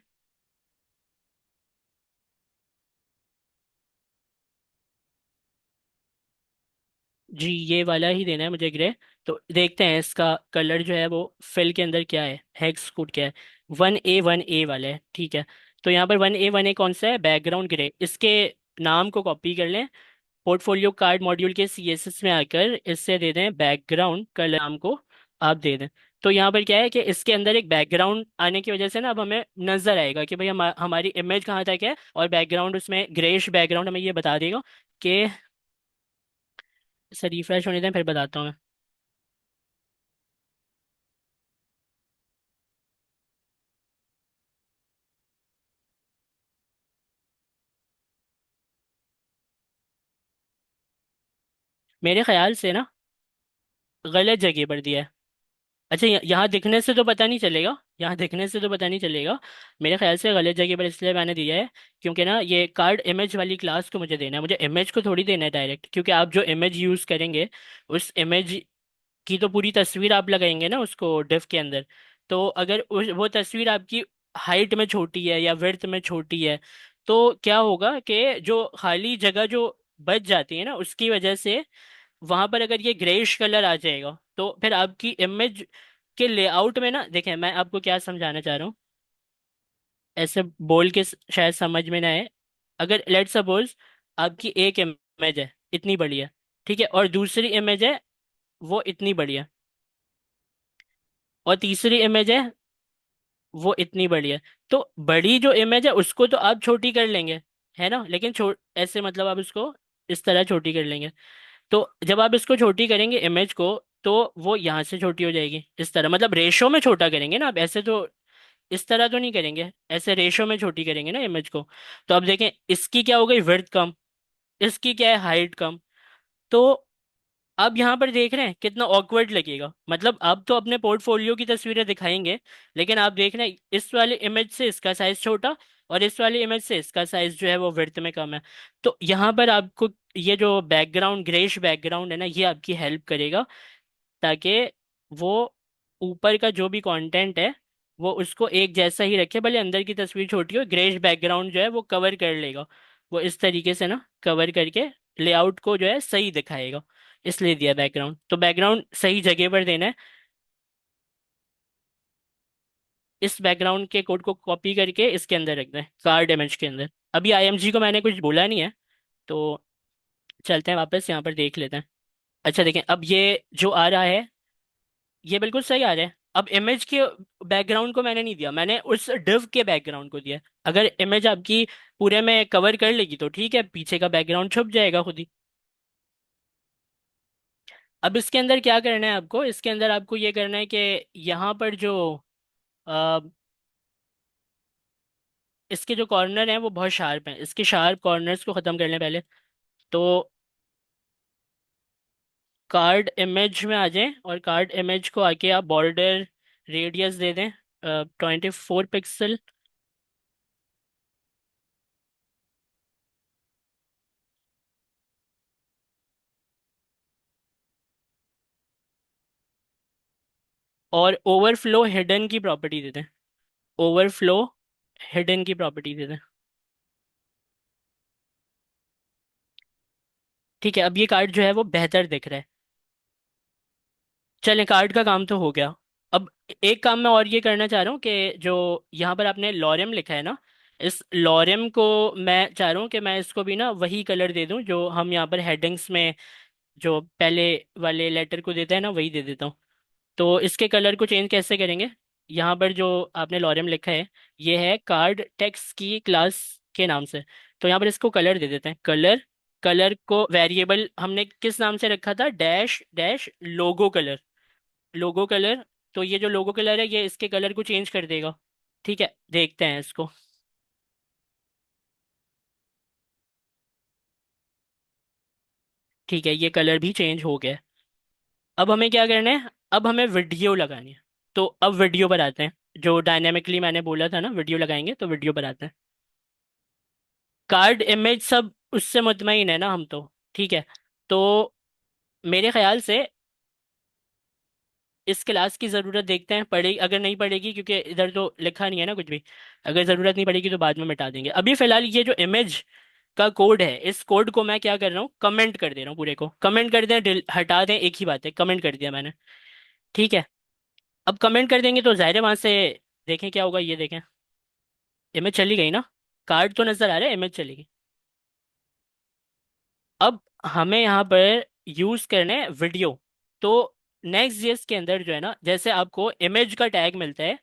जी ये वाला ही देना है मुझे ग्रे। तो देखते हैं इसका कलर जो है वो फिल के अंदर क्या है, हेक्स कोड क्या है, 1A वाला है। ठीक है, तो यहाँ पर 1A कौन सा है, बैकग्राउंड ग्रे। इसके नाम को कॉपी कर लें, पोर्टफोलियो कार्ड मॉड्यूल के सीएसएस में आकर इससे दे दें बैकग्राउंड कलर, नाम को आप दे दें। तो यहाँ पर क्या है कि इसके अंदर एक बैकग्राउंड आने की वजह से ना अब हमें नजर आएगा कि भाई हमारी इमेज कहाँ तक है, और बैकग्राउंड उसमें ग्रेइश बैकग्राउंड हमें ये बता देगा कि, सर रिफ्रेश होने दें फिर बताता हूँ मैं। मेरे ख्याल से ना गलत जगह पर दिया है। अच्छा, यहाँ दिखने से तो पता नहीं चलेगा, यहाँ दिखने से तो पता नहीं चलेगा। मेरे ख्याल से गलत जगह पर इसलिए मैंने दिया है, क्योंकि ना ये कार्ड इमेज वाली क्लास को मुझे देना है, मुझे इमेज को थोड़ी देना है डायरेक्ट, क्योंकि आप जो इमेज यूज़ करेंगे उस इमेज की तो पूरी तस्वीर आप लगाएंगे ना उसको डिफ के अंदर। तो अगर वो तस्वीर आपकी हाइट में छोटी है या विड्थ में छोटी है, तो क्या होगा कि जो खाली जगह जो बच जाती है ना उसकी वजह से वहां पर अगर ये ग्रेइश कलर आ जाएगा तो फिर आपकी इमेज के लेआउट में ना, देखें मैं आपको क्या समझाना चाह रहा हूँ, ऐसे बोल के शायद समझ में ना आए। अगर लेट सपोज आपकी एक इमेज है इतनी बड़ी है, ठीक है, और दूसरी इमेज है वो इतनी बड़ी है, और तीसरी इमेज है वो इतनी बड़ी है, तो बड़ी जो इमेज है उसको तो आप छोटी कर लेंगे, है ना, लेकिन ऐसे मतलब आप उसको इस तरह छोटी कर लेंगे। तो जब आप इसको छोटी करेंगे इमेज को, तो वो यहाँ से छोटी हो जाएगी इस तरह, मतलब रेशो में छोटा करेंगे ना आप, ऐसे तो इस तरह तो नहीं करेंगे, ऐसे रेशो में छोटी करेंगे ना इमेज को। तो अब देखें इसकी क्या हो गई, विड्थ कम, इसकी क्या है, हाइट कम। तो अब यहाँ पर देख रहे हैं कितना ऑकवर्ड लगेगा, मतलब आप तो अपने पोर्टफोलियो की तस्वीरें दिखाएंगे, लेकिन आप देख रहे हैं इस वाले इमेज से इसका साइज छोटा, और इस वाली इमेज से इसका साइज जो है वो विड्थ में कम है। तो यहाँ पर आपको ये जो बैकग्राउंड, ग्रेइश बैकग्राउंड है ना, ये आपकी हेल्प करेगा, ताकि वो ऊपर का जो भी कंटेंट है वो उसको एक जैसा ही रखे, भले अंदर की तस्वीर छोटी हो, ग्रेइश बैकग्राउंड जो है वो कवर कर लेगा, वो इस तरीके से ना कवर करके लेआउट को जो है सही दिखाएगा। इसलिए दिया बैकग्राउंड, तो बैकग्राउंड सही जगह पर देना है। इस बैकग्राउंड के कोड को कॉपी करके इसके अंदर रख दें, कार्ड इमेज के अंदर। अभी आईएमजी को मैंने कुछ बोला नहीं है, तो चलते हैं वापस यहाँ पर देख लेते हैं। अच्छा देखें, अब ये जो आ रहा है ये बिल्कुल सही आ रहा है। अब इमेज के बैकग्राउंड को मैंने नहीं दिया, मैंने उस डिव के बैकग्राउंड को दिया। अगर इमेज आपकी पूरे में कवर कर लेगी तो ठीक है, पीछे का बैकग्राउंड छुप जाएगा खुद ही। अब इसके अंदर क्या करना है आपको, इसके अंदर आपको ये करना है कि यहाँ पर जो अ, इसके जो कॉर्नर हैं वो बहुत शार्प हैं, इसके शार्प कॉर्नर्स को ख़त्म कर लें पहले। तो कार्ड इमेज में आ जाएं, और कार्ड इमेज को आके आप बॉर्डर रेडियस दे दें 24 पिक्सल। और ओवरफ्लो हिडन की प्रॉपर्टी दे दें, ओवरफ्लो हिडन की प्रॉपर्टी दे दें। ठीक है, अब ये कार्ड जो है वो बेहतर दिख रहा है। चलें, कार्ड का काम तो हो गया। अब एक काम मैं और ये करना चाह रहा हूँ कि जो यहाँ पर आपने लॉरेम लिखा है ना, इस लॉरेम को मैं चाह रहा हूँ कि मैं इसको भी ना वही कलर दे दूँ जो हम यहाँ पर हेडिंग्स में जो पहले वाले लेटर को देते हैं ना, वही दे देता हूँ। तो इसके कलर को चेंज कैसे करेंगे, यहाँ पर जो आपने लॉरेम लिखा है ये है कार्ड टेक्स्ट की क्लास के नाम से, तो यहाँ पर इसको कलर दे देते हैं, कलर। कलर को वेरिएबल हमने किस नाम से रखा था, डैश डैश लोगो कलर, लोगो कलर। तो ये जो लोगो कलर है ये इसके कलर को चेंज कर देगा। ठीक है, देखते हैं इसको। ठीक है, ये कलर भी चेंज हो गया है। अब हमें क्या करना है, अब हमें वीडियो लगानी है। तो अब वीडियो पर आते हैं, जो डायनेमिकली मैंने बोला था ना वीडियो लगाएंगे, तो वीडियो पर आते हैं। कार्ड इमेज सब उससे मुतमईन है ना हम तो, ठीक है। तो मेरे ख्याल से इस क्लास की ज़रूरत देखते हैं पड़ेगी, अगर नहीं पड़ेगी, क्योंकि इधर तो लिखा नहीं है ना कुछ भी, अगर ज़रूरत नहीं पड़ेगी तो बाद में मिटा देंगे। अभी फ़िलहाल ये जो इमेज का कोड है, इस कोड को मैं क्या कर रहा हूँ, कमेंट कर दे रहा हूँ, पूरे को कमेंट कर दें, हटा दें, एक ही बात है, कमेंट कर दिया मैंने। ठीक है, अब कमेंट कर देंगे तो जाहिर है वहां से देखें क्या होगा, ये देखें इमेज चली गई ना, कार्ड तो नज़र आ रहा है, इमेज चली गई। अब हमें यहाँ पर यूज करना है वीडियो। तो नेक्स्ट जेएस के अंदर जो है ना, जैसे आपको इमेज का टैग मिलता है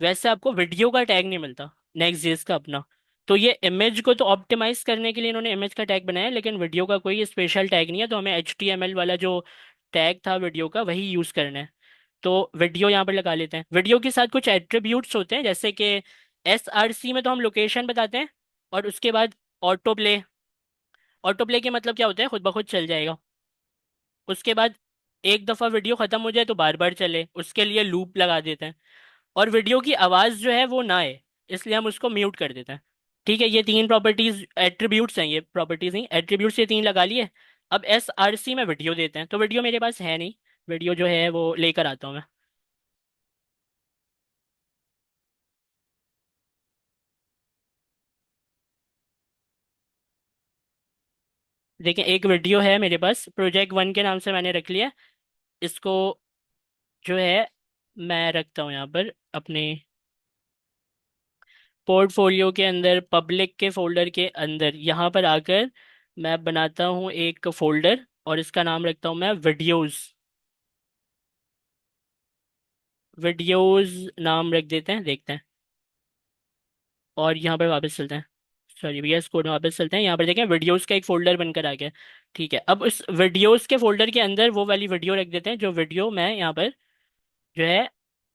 वैसे आपको वीडियो का टैग नहीं मिलता नेक्स्ट जेएस का अपना। तो ये इमेज को तो ऑप्टिमाइज करने के लिए इन्होंने इमेज का टैग बनाया है, लेकिन वीडियो का कोई स्पेशल टैग नहीं है, तो हमें HTML वाला जो टैग था वीडियो का वही यूज करना है। तो वीडियो यहाँ पर लगा लेते हैं। वीडियो के साथ कुछ एट्रीब्यूट्स होते हैं, जैसे कि SRC में तो हम लोकेशन बताते हैं, और उसके बाद ऑटो प्ले। ऑटो प्ले के मतलब क्या होता है, खुद ब खुद चल जाएगा। उसके बाद एक दफ़ा वीडियो ख़त्म हो जाए तो बार बार चले, उसके लिए लूप लगा देते हैं। और वीडियो की आवाज़ जो है वो ना आए, इसलिए हम उसको म्यूट कर देते हैं। ठीक है, ये तीन प्रॉपर्टीज एट्रीब्यूट्स हैं, ये प्रॉपर्टीज नहीं एट्रीब्यूट्स, ये तीन लगा लिए। अब एस आर सी में वीडियो देते हैं, तो वीडियो मेरे पास है नहीं, वीडियो जो है वो लेकर आता हूँ मैं। देखिए एक वीडियो है मेरे पास, प्रोजेक्ट वन के नाम से मैंने रख लिया। इसको जो है मैं रखता हूँ यहाँ पर अपने पोर्टफोलियो के अंदर, पब्लिक के फोल्डर के अंदर, यहाँ पर आकर मैं बनाता हूँ एक फोल्डर और इसका नाम रखता हूँ मैं वीडियोस। वीडियोस नाम रख देते हैं, देखते हैं। और यहाँ पर वापस चलते हैं, सॉरी भैया इस कोड में वापस चलते हैं। यहाँ पर देखें वीडियोस का एक फोल्डर बनकर आ गया। ठीक है, अब उस वीडियोस के फोल्डर के अंदर वो वाली वीडियो रख देते हैं जो वीडियो मैं यहाँ पर जो है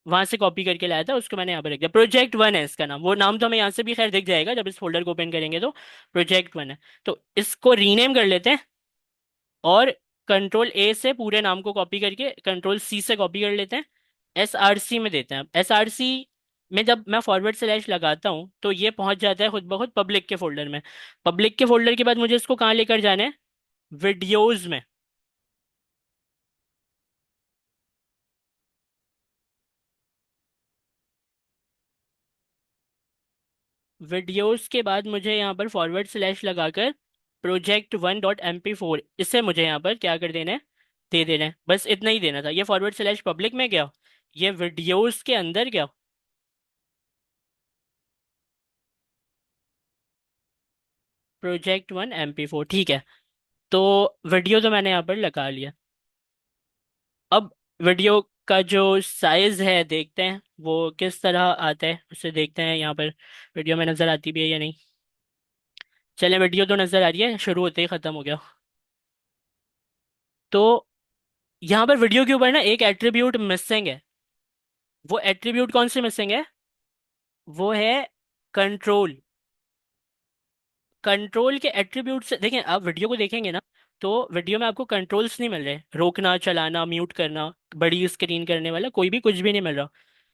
वहां से कॉपी करके लाया था, उसको मैंने यहाँ पर रख दिया। प्रोजेक्ट वन है इसका नाम, वो नाम तो हमें यहाँ से भी खैर दिख जाएगा जब इस फोल्डर को ओपन करेंगे तो। प्रोजेक्ट वन है, तो इसको रीनेम कर लेते हैं। और कंट्रोल ए से पूरे नाम को कॉपी करके कंट्रोल सी से कॉपी कर लेते हैं, एस आर सी में देते हैं। एस आर सी में जब मैं फॉरवर्ड स्लैश लगाता हूँ तो ये पहुंच जाता है खुद ब खुद पब्लिक के फोल्डर में। पब्लिक के फोल्डर के बाद मुझे इसको कहाँ लेकर जाना है, वीडियोज में। वीडियोस के बाद मुझे यहाँ पर फॉरवर्ड स्लैश लगाकर project one dot M P four, इसे मुझे यहाँ पर क्या कर देना है, दे देना है। बस इतना ही देना था। ये फॉरवर्ड स्लैश पब्लिक में गया, ये वीडियोस के अंदर गया। Project one M P four, ठीक है। तो वीडियो तो मैंने यहाँ पर लगा लिया। अब वीडियो का जो साइज है देखते हैं वो किस तरह आता है, उसे देखते हैं। यहाँ पर वीडियो में नज़र आती भी है या नहीं। चले, वीडियो तो नज़र आ रही है, शुरू होते ही ख़त्म हो गया। तो यहाँ पर वीडियो के ऊपर ना एक एट्रीब्यूट मिसिंग है। वो एट्रीब्यूट कौन से मिसिंग है, वो है कंट्रोल। कंट्रोल के एट्रीब्यूट से देखें, आप वीडियो को देखेंगे ना तो वीडियो में आपको कंट्रोल्स नहीं मिल रहे, रोकना, चलाना, म्यूट करना, बड़ी स्क्रीन करने वाला कोई भी कुछ भी नहीं मिल रहा।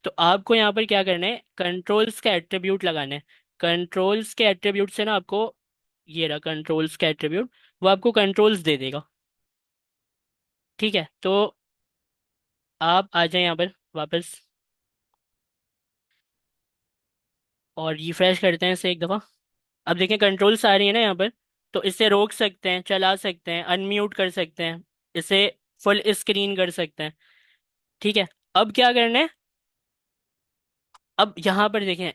तो आपको यहाँ पर क्या करना है, कंट्रोल्स का एट्रीब्यूट लगाना है। कंट्रोल्स के एट्रीब्यूट से ना आपको, ये रहा कंट्रोल्स का एट्रीब्यूट, वो आपको कंट्रोल्स दे देगा। ठीक है, तो आप आ जाए यहाँ पर वापस और रिफ्रेश करते हैं इसे एक दफ़ा। अब देखें कंट्रोल्स आ रही है ना यहाँ पर, तो इसे रोक सकते हैं, चला सकते हैं, अनम्यूट कर सकते हैं, इसे फुल स्क्रीन कर सकते हैं। ठीक है, अब क्या करना है, अब यहाँ पर देखें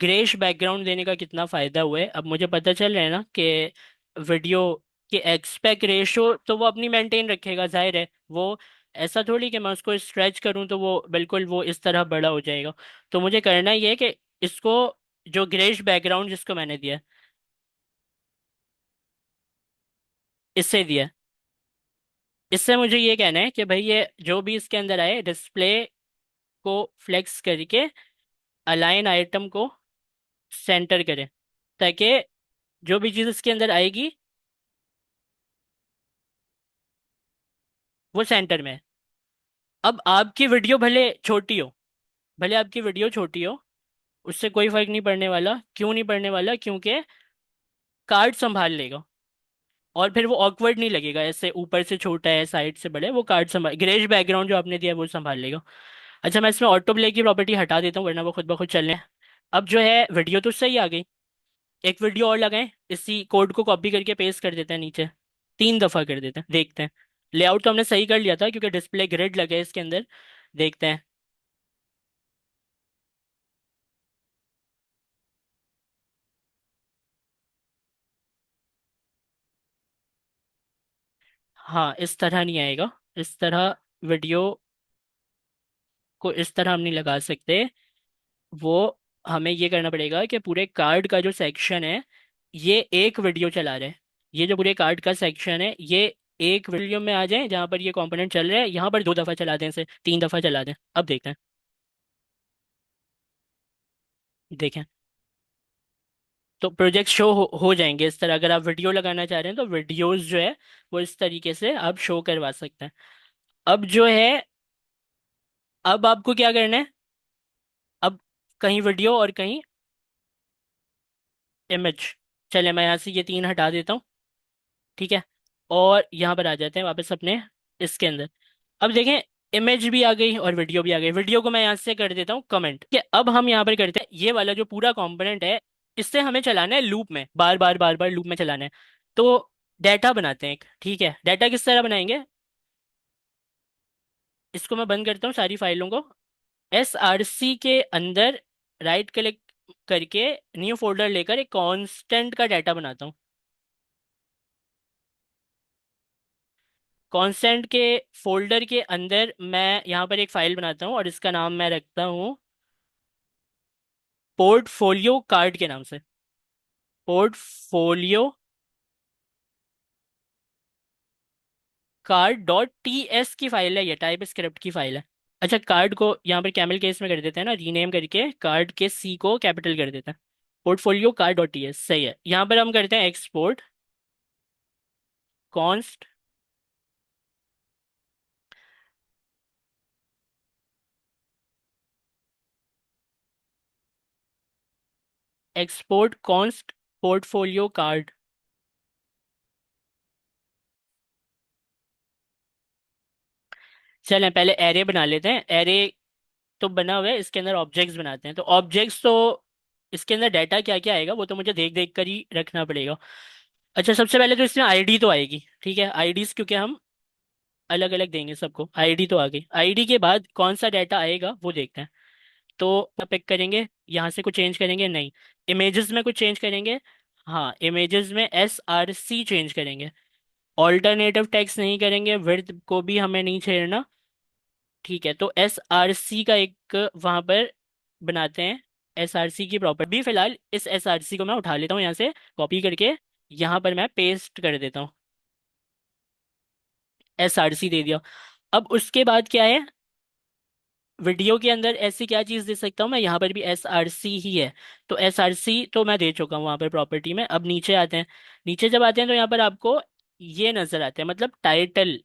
ग्रेश बैकग्राउंड देने का कितना फ़ायदा हुआ है। अब मुझे पता चल रहा है ना कि वीडियो के एक्सपेक्ट रेशो तो वो अपनी मेंटेन रखेगा, जाहिर है। वो ऐसा थोड़ी कि मैं उसको स्ट्रेच करूँ तो वो बिल्कुल वो इस तरह बड़ा हो जाएगा। तो मुझे करना ये है कि इसको, जो ग्रेश बैकग्राउंड जिसको मैंने दिया है, इससे दिया है। इससे मुझे ये कहना है कि भाई ये जो भी इसके अंदर आए डिस्प्ले को फ्लेक्स करके अलाइन आइटम को सेंटर करें, ताकि जो भी चीज़ इसके अंदर आएगी वो सेंटर में है। अब आपकी वीडियो भले छोटी हो, भले आपकी वीडियो छोटी हो, उससे कोई फर्क नहीं पड़ने वाला। क्यों नहीं पड़ने वाला, क्योंकि कार्ड संभाल लेगा और फिर वो ऑकवर्ड नहीं लगेगा, ऐसे ऊपर से छोटा है साइड से बड़ा है, वो कार्ड संभाल, ग्रेज बैकग्राउंड जो आपने दिया है वो संभाल लेगा। अच्छा, मैं इसमें ऑटो प्ले की प्रॉपर्टी हटा देता हूँ वरना वो खुद ब खुद चलने। अब जो है वीडियो तो सही आ गई, एक वीडियो और लगाएं, इसी कोड को कॉपी करके पेस्ट कर देते हैं नीचे, तीन दफा कर देते हैं, देखते हैं। लेआउट तो हमने सही कर लिया था क्योंकि डिस्प्ले ग्रिड लगे है इसके अंदर। देखते हैं। हाँ, इस तरह नहीं आएगा, इस तरह वीडियो को इस तरह हम नहीं लगा सकते। वो हमें ये करना पड़ेगा कि पूरे कार्ड का जो सेक्शन है, ये एक वीडियो चला रहे हैं, ये जो पूरे कार्ड का सेक्शन है ये एक वीडियो में आ जाए, जहां पर ये कंपोनेंट चल रहा है यहाँ पर दो दफा चला दें, इसे तीन दफा चला दें। अब देखते हैं, देखें। तो प्रोजेक्ट शो हो जाएंगे इस तरह। अगर आप वीडियो लगाना चाह रहे हैं तो वीडियोस जो है वो इस तरीके से आप शो करवा सकते हैं। अब जो है, अब आपको क्या करना है, अब कहीं वीडियो और कहीं इमेज। चले मैं यहाँ से ये तीन हटा देता हूँ, ठीक है। और यहाँ पर आ जाते हैं वापस अपने इसके अंदर। अब देखें, इमेज भी आ गई और वीडियो भी आ गई। वीडियो को मैं यहाँ से कर देता हूँ कमेंट, ठीक है। अब हम यहाँ पर करते हैं ये वाला जो पूरा कंपोनेंट है, इससे हमें चलाना है लूप में, बार बार बार बार लूप में चलाना है। तो डाटा बनाते हैं एक, ठीक है। डाटा किस तरह बनाएंगे, इसको मैं बंद करता हूँ सारी फाइलों को। SRC के अंदर राइट क्लिक करके न्यू फोल्डर लेकर एक कांस्टेंट का डाटा बनाता हूँ। कांस्टेंट के फोल्डर के अंदर मैं यहाँ पर एक फाइल बनाता हूँ और इसका नाम मैं रखता हूँ पोर्टफोलियो कार्ड के नाम से। पोर्टफोलियो कार्ड .ts की फाइल है, ये टाइप स्क्रिप्ट की फाइल है। अच्छा, कार्ड को यहाँ पर कैमल केस में कर देते हैं ना, रीनेम करके कार्ड के C को कैपिटल कर देते हैं। पोर्टफोलियो कार्ड .ts सही है। यहाँ पर हम करते हैं export const, export const portfolio card. चलें पहले एरे बना लेते हैं। एरे तो बना हुआ है, इसके अंदर ऑब्जेक्ट्स बनाते हैं। तो ऑब्जेक्ट्स तो इसके अंदर डाटा क्या क्या आएगा वो तो मुझे देख देख कर ही रखना पड़ेगा। अच्छा, सबसे पहले तो इसमें आईडी तो आएगी, ठीक है। आईडीज क्योंकि हम अलग अलग देंगे सबको, आईडी तो आ गई। आईडी के बाद कौन सा डाटा आएगा वो देखते हैं। तो पिक करेंगे, यहाँ से कुछ चेंज करेंगे नहीं। इमेजेस में कुछ चेंज करेंगे, हाँ इमेजेस में SRC चेंज करेंगे। ऑल्टरनेटिव टेक्स्ट नहीं करेंगे, विड्थ को भी हमें नहीं छेड़ना, ठीक है। तो SRC का एक वहां पर बनाते हैं। SRC की प्रॉपर्टी भी, फिलहाल इस SRC को मैं उठा लेता हूँ यहाँ से कॉपी करके, यहाँ पर मैं पेस्ट कर देता हूँ। SRC दे दिया। अब उसके बाद क्या है, वीडियो के अंदर ऐसी क्या चीज़ दे सकता हूँ मैं, यहाँ पर भी SRC ही है। तो SRC तो मैं दे चुका हूँ वहाँ पर प्रॉपर्टी में। अब नीचे आते हैं। नीचे जब आते हैं तो यहाँ पर आपको ये नजर आते हैं, मतलब टाइटल।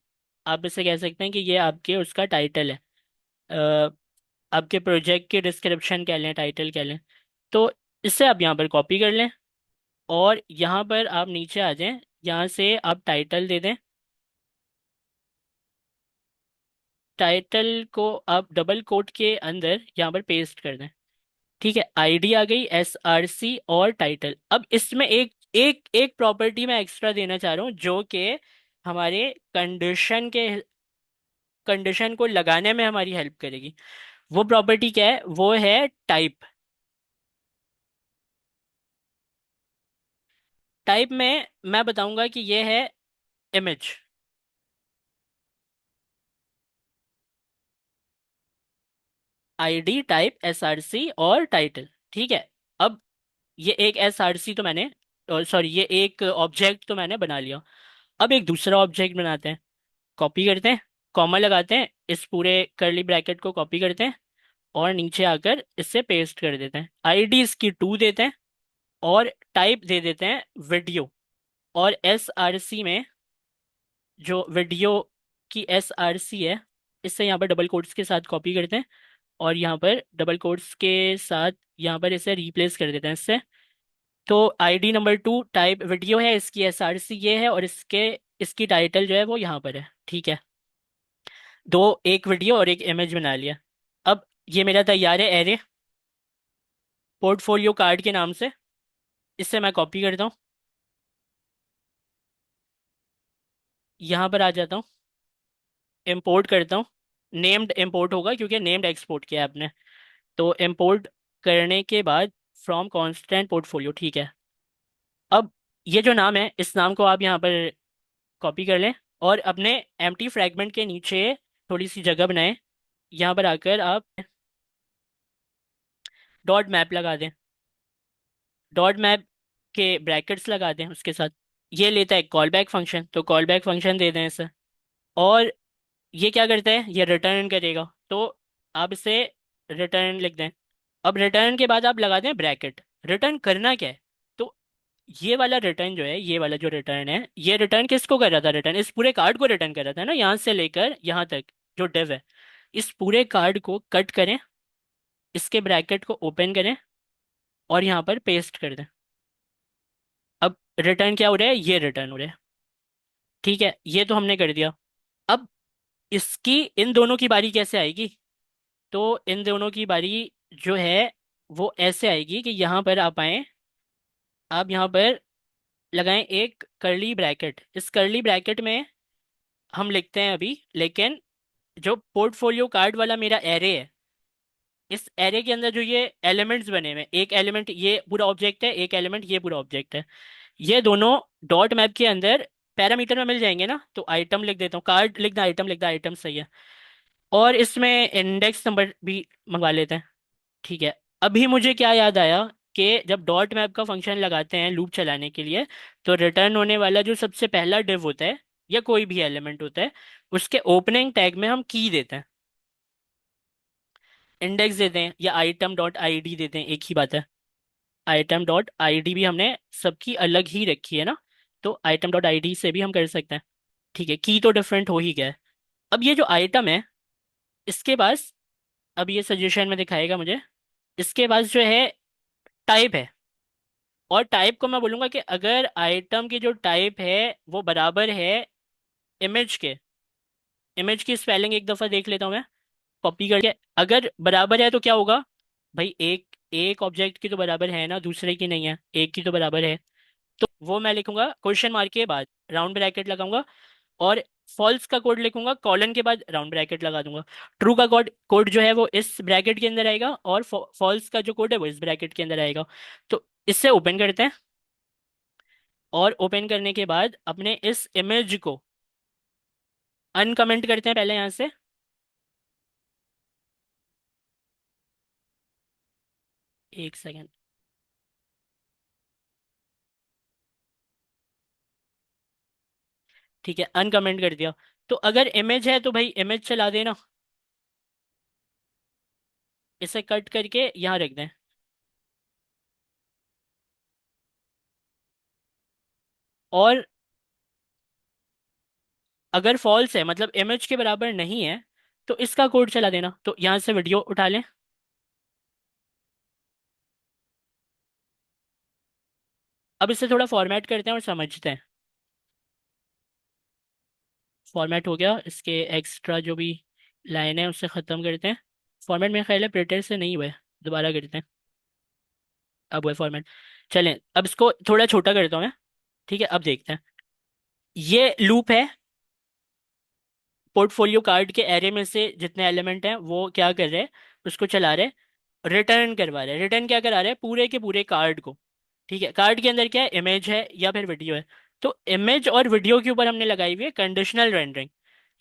आप इसे कह सकते हैं कि ये आपके उसका टाइटल है। आपके प्रोजेक्ट के डिस्क्रिप्शन कह लें, टाइटल कह लें। तो इससे आप यहाँ पर कॉपी कर लें और यहाँ पर आप नीचे आ जाएं, यहाँ से आप टाइटल दे दें। टाइटल को आप डबल कोट के अंदर यहाँ पर पेस्ट कर दें, ठीक है। आईडी आ गई, SRC और टाइटल। अब इसमें एक एक एक प्रॉपर्टी मैं एक्स्ट्रा देना चाह रहा हूँ जो कि हमारे कंडीशन को लगाने में हमारी हेल्प करेगी। वो प्रॉपर्टी क्या है, वो है टाइप। टाइप में मैं बताऊंगा कि ये है इमेज। आईडी, टाइप, SRC और टाइटल, ठीक है। अब ये एक SRC तो मैंने, सॉरी ये एक ऑब्जेक्ट तो मैंने बना लिया। अब एक दूसरा ऑब्जेक्ट बनाते हैं। कॉपी करते हैं, कॉमा लगाते हैं, इस पूरे करली ब्रैकेट को कॉपी करते हैं और नीचे आकर इससे पेस्ट कर देते हैं। आईडी इसकी 2 देते हैं और टाइप दे देते हैं वीडियो। और SRC में जो वीडियो की SRC है, इससे यहाँ पर डबल कोट्स के साथ कॉपी करते हैं और यहाँ पर डबल कोट्स के साथ यहाँ पर इसे रिप्लेस कर देते हैं इससे। तो ID नंबर 2 टाइप वीडियो है, इसकी SRC ये है और इसकी टाइटल जो है वो यहाँ पर है, ठीक है। दो, एक वीडियो और एक इमेज बना लिया। अब ये मेरा तैयार है एरे, पोर्टफोलियो कार्ड के नाम से। इससे मैं कॉपी करता हूँ, यहाँ पर आ जाता हूँ, इंपोर्ट करता हूँ। नेम्ड इंपोर्ट होगा क्योंकि नेम्ड एक्सपोर्ट किया है आपने। तो इंपोर्ट करने के बाद फ्रॉम कांस्टेंट पोर्टफोलियो, ठीक है। अब ये जो नाम है, इस नाम को आप यहाँ पर कॉपी कर लें और अपने एम्प्टी फ्रैगमेंट के नीचे थोड़ी सी जगह बनाएं। यहाँ पर आकर आप डॉट मैप लगा दें, डॉट मैप के ब्रैकेट्स लगा दें उसके साथ। ये लेता है कॉल बैक फंक्शन, तो कॉल बैक फंक्शन दे दें इसे। और ये क्या करता है, ये रिटर्न करेगा। तो आप इसे रिटर्न लिख दें। अब रिटर्न के बाद आप लगा दें ब्रैकेट। रिटर्न करना क्या है, तो ये वाला रिटर्न जो है, ये वाला जो रिटर्न है, ये रिटर्न किसको कर रहा था? रिटर्न इस पूरे कार्ड को रिटर्न कर रहा था ना, यहाँ से लेकर यहाँ तक जो डिव है। इस पूरे कार्ड को कट करें, इसके ब्रैकेट को ओपन करें और यहाँ पर पेस्ट कर दें। अब रिटर्न क्या हो रहा है? ये रिटर्न हो रहा है। ठीक है, ये तो हमने कर दिया। अब इसकी इन दोनों की बारी कैसे आएगी? तो इन दोनों की बारी जो है वो ऐसे आएगी कि यहाँ पर आप आए, आप यहाँ पर लगाएं एक करली ब्रैकेट। इस करली ब्रैकेट में हम लिखते हैं अभी, लेकिन जो पोर्टफोलियो कार्ड वाला मेरा एरे है, इस एरे के अंदर जो ये एलिमेंट्स बने हुए हैं, एक एलिमेंट ये पूरा ऑब्जेक्ट है, एक एलिमेंट ये पूरा ऑब्जेक्ट है, ये दोनों डॉट मैप के अंदर पैरामीटर में मिल जाएंगे ना। तो आइटम लिख देता हूँ, कार्ड लिखना, आइटम लिखना, आइटम सही है। और इसमें इंडेक्स नंबर भी मंगवा लेते हैं। ठीक है। अभी मुझे क्या याद आया कि जब डॉट मैप का फंक्शन लगाते हैं लूप चलाने के लिए, तो रिटर्न होने वाला जो सबसे पहला डिव होता है या कोई भी एलिमेंट होता है, उसके ओपनिंग टैग में हम की देते हैं, इंडेक्स देते हैं या आइटम डॉट आईडी देते हैं, एक ही बात है। आइटम डॉट आईडी भी हमने सबकी अलग ही रखी है ना, तो आइटम डॉट आईडी से भी हम कर सकते हैं। ठीक है, की तो डिफरेंट हो ही गया है। अब ये जो आइटम है, इसके पास, अब ये सजेशन में दिखाएगा मुझे, इसके पास जो है टाइप है। और टाइप को मैं बोलूंगा कि अगर आइटम की जो टाइप है वो बराबर है इमेज के, इमेज की स्पेलिंग एक दफा देख लेता हूँ मैं कॉपी करके। अगर बराबर है तो क्या होगा भाई? एक एक ऑब्जेक्ट की तो बराबर है ना, दूसरे की नहीं है, एक की तो बराबर है। तो वो मैं लिखूंगा क्वेश्चन मार्क के बाद राउंड ब्रैकेट लगाऊंगा, और फॉल्स का कोड लिखूंगा कॉलन के बाद राउंड ब्रैकेट लगा दूंगा। ट्रू का कोड कोड जो है वो इस ब्रैकेट के अंदर आएगा, और फॉल्स का जो कोड है वो इस ब्रैकेट के अंदर आएगा। तो इससे ओपन करते हैं, और ओपन करने के बाद अपने इस इमेज को अनकमेंट करते हैं पहले यहाँ से। एक सेकेंड। ठीक है, अनकमेंट कर दिया। तो अगर इमेज है तो भाई इमेज चला देना, इसे कट करके यहाँ रख दें। और अगर फॉल्स है, मतलब इमेज के बराबर नहीं है, तो इसका कोड चला देना। तो यहाँ से वीडियो उठा लें। अब इसे थोड़ा फॉर्मेट करते हैं और समझते हैं। फॉर्मेट हो गया, इसके एक्स्ट्रा जो भी लाइन है उससे ख़त्म करते हैं। फॉर्मेट मेरा ख्याल है प्रिंटर से नहीं हुआ है, दोबारा करते हैं। अब हुआ फॉर्मेट। चलें, अब इसको थोड़ा छोटा करता हूँ मैं। ठीक है, अब देखते हैं। ये लूप है, पोर्टफोलियो कार्ड के एरे में से जितने एलिमेंट हैं वो क्या कर रहे हैं, उसको चला रहे, रिटर्न करवा रहे हैं। रिटर्न क्या करा रहे हैं? पूरे के पूरे कार्ड को। ठीक है, कार्ड के अंदर क्या है? इमेज है या फिर वीडियो है। तो इमेज और वीडियो के ऊपर हमने लगाई हुई है कंडीशनल रेंडरिंग।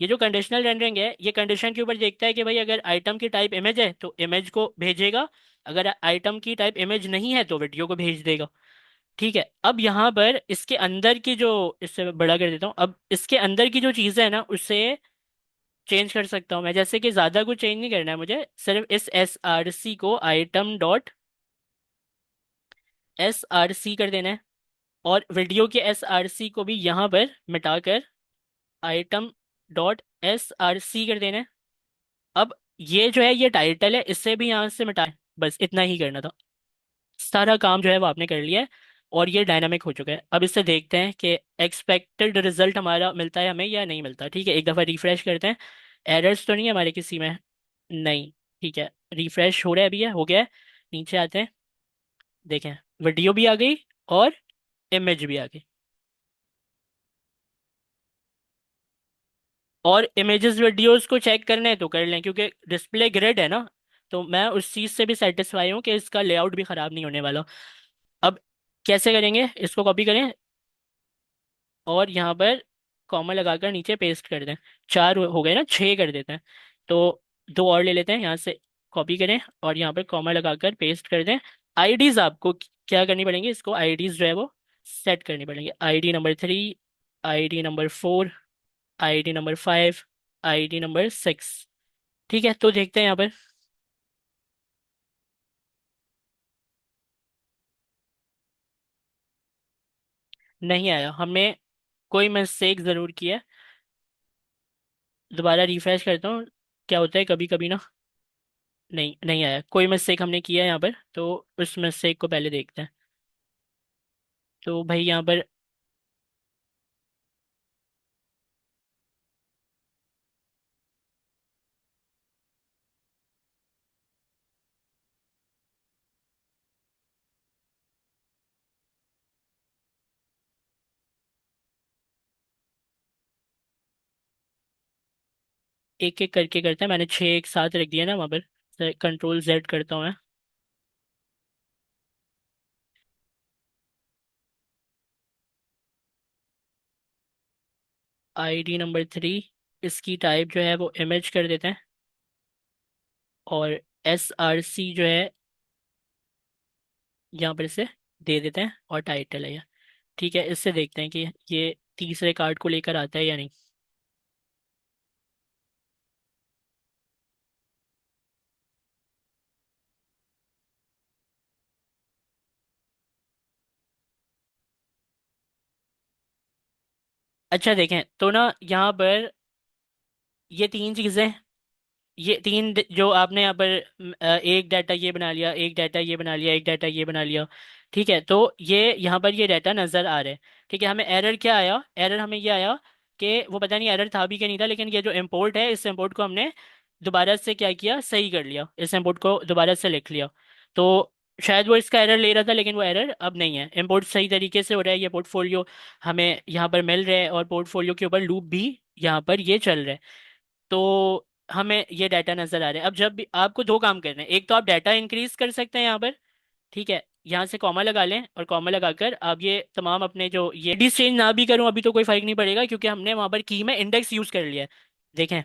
ये जो कंडीशनल रेंडरिंग है, ये कंडीशन के ऊपर देखता है कि भाई अगर आइटम की टाइप इमेज है तो इमेज को भेजेगा, अगर आइटम की टाइप इमेज नहीं है तो वीडियो को भेज देगा। ठीक है, अब यहाँ पर इसके अंदर की जो, इससे मैं बड़ा कर देता हूँ, अब इसके अंदर की जो चीज़ें है ना उससे चेंज कर सकता हूँ मैं। जैसे कि ज़्यादा कुछ चेंज नहीं करना है मुझे, सिर्फ इस एस आर सी को item dot S R C कर देना है, और वीडियो के एस आर सी को भी यहाँ पर मिटाकर item dot S R C कर देना है। अब ये जो है ये टाइटल है, इससे भी यहाँ से मिटाए, बस इतना ही करना था। सारा काम जो है वो आपने कर लिया है, और ये डायनामिक हो चुका है। अब इससे देखते हैं कि एक्सपेक्टेड रिजल्ट हमारा मिलता है हमें या नहीं मिलता। ठीक है, एक दफ़ा रिफ्रेश करते हैं। एरर्स तो नहीं है हमारे किसी में? नहीं। ठीक है, रिफ्रेश हो रहा है, अभी है, हो गया है। नीचे आते हैं, देखें, वीडियो भी आ गई और इमेज भी आ गई। और इमेजेस वीडियोस को चेक करने हैं तो कर लें, क्योंकि डिस्प्ले ग्रिड है ना, तो मैं उस चीज़ से भी सेटिस्फाई हूँ कि इसका लेआउट भी ख़राब नहीं होने वाला। अब कैसे करेंगे? इसको कॉपी करें और यहाँ पर कॉमा लगाकर नीचे पेस्ट कर दें। चार हो गए ना, छः कर देते हैं। तो दो और ले लेते हैं, यहाँ से कॉपी करें और यहाँ पर कॉमा लगाकर पेस्ट कर दें। आईडीज आपको क्या करनी पड़ेंगी? इसको आईडीज जो है वो सेट करनी पड़ेंगी। ID number 3, ID number 4, ID number 5, ID number 6। ठीक है, तो देखते हैं यहाँ पर। नहीं आया, हमने कोई मिस्टेक ज़रूर की है। दोबारा रिफ्रेश करता हूँ, क्या होता है कभी कभी ना। नहीं, नहीं आया, कोई मिस्टेक हमने किया है यहाँ पर, तो उस मिस्टेक को पहले देखते हैं। तो भाई यहाँ पर एक एक करके करते हैं, मैंने छः एक साथ रख दिया ना वहाँ पर। कंट्रोल जेड करता हूँ मैं। आईडी नंबर 3, इसकी टाइप जो है वो इमेज कर देते हैं। और SRC जो है यहाँ पर इसे दे देते हैं, और टाइटल है ये। ठीक है, इससे देखते हैं कि ये तीसरे कार्ड को लेकर आता है या नहीं। अच्छा देखें तो ना, यहाँ पर ये तीन चीज़ें, ये तीन जो आपने यहाँ पर एक डाटा ये बना लिया, एक डाटा ये बना लिया, एक डाटा ये बना लिया। ठीक है, तो ये यहाँ पर ये डाटा नज़र आ रहा है। ठीक है, हमें एरर क्या आया, एरर हमें ये आया कि वो पता नहीं एरर था भी कि नहीं था, लेकिन ये जो इम्पोर्ट है, इस इम्पोर्ट को हमने दोबारा से क्या किया, सही कर लिया, इस इम्पोर्ट को दोबारा से लिख लिया। तो शायद वो इसका एरर ले रहा था, लेकिन वो एरर अब नहीं है, इम्पोर्ट सही तरीके से हो रहा है। ये पोर्टफोलियो हमें यहाँ पर मिल रहा है, और पोर्टफोलियो के ऊपर लूप भी यहाँ पर ये चल रहा है। तो हमें ये डाटा नजर आ रहा है। अब जब भी आपको दो काम करने हैं, एक तो आप डाटा इंक्रीज कर सकते हैं यहाँ पर। ठीक है, यहाँ से कॉमा लगा लें, और कॉमा लगाकर आप ये तमाम अपने जो ये डी चेंज ना भी करूँ अभी तो कोई फर्क नहीं पड़ेगा, क्योंकि हमने वहां पर की में इंडेक्स यूज कर लिया है। देखें,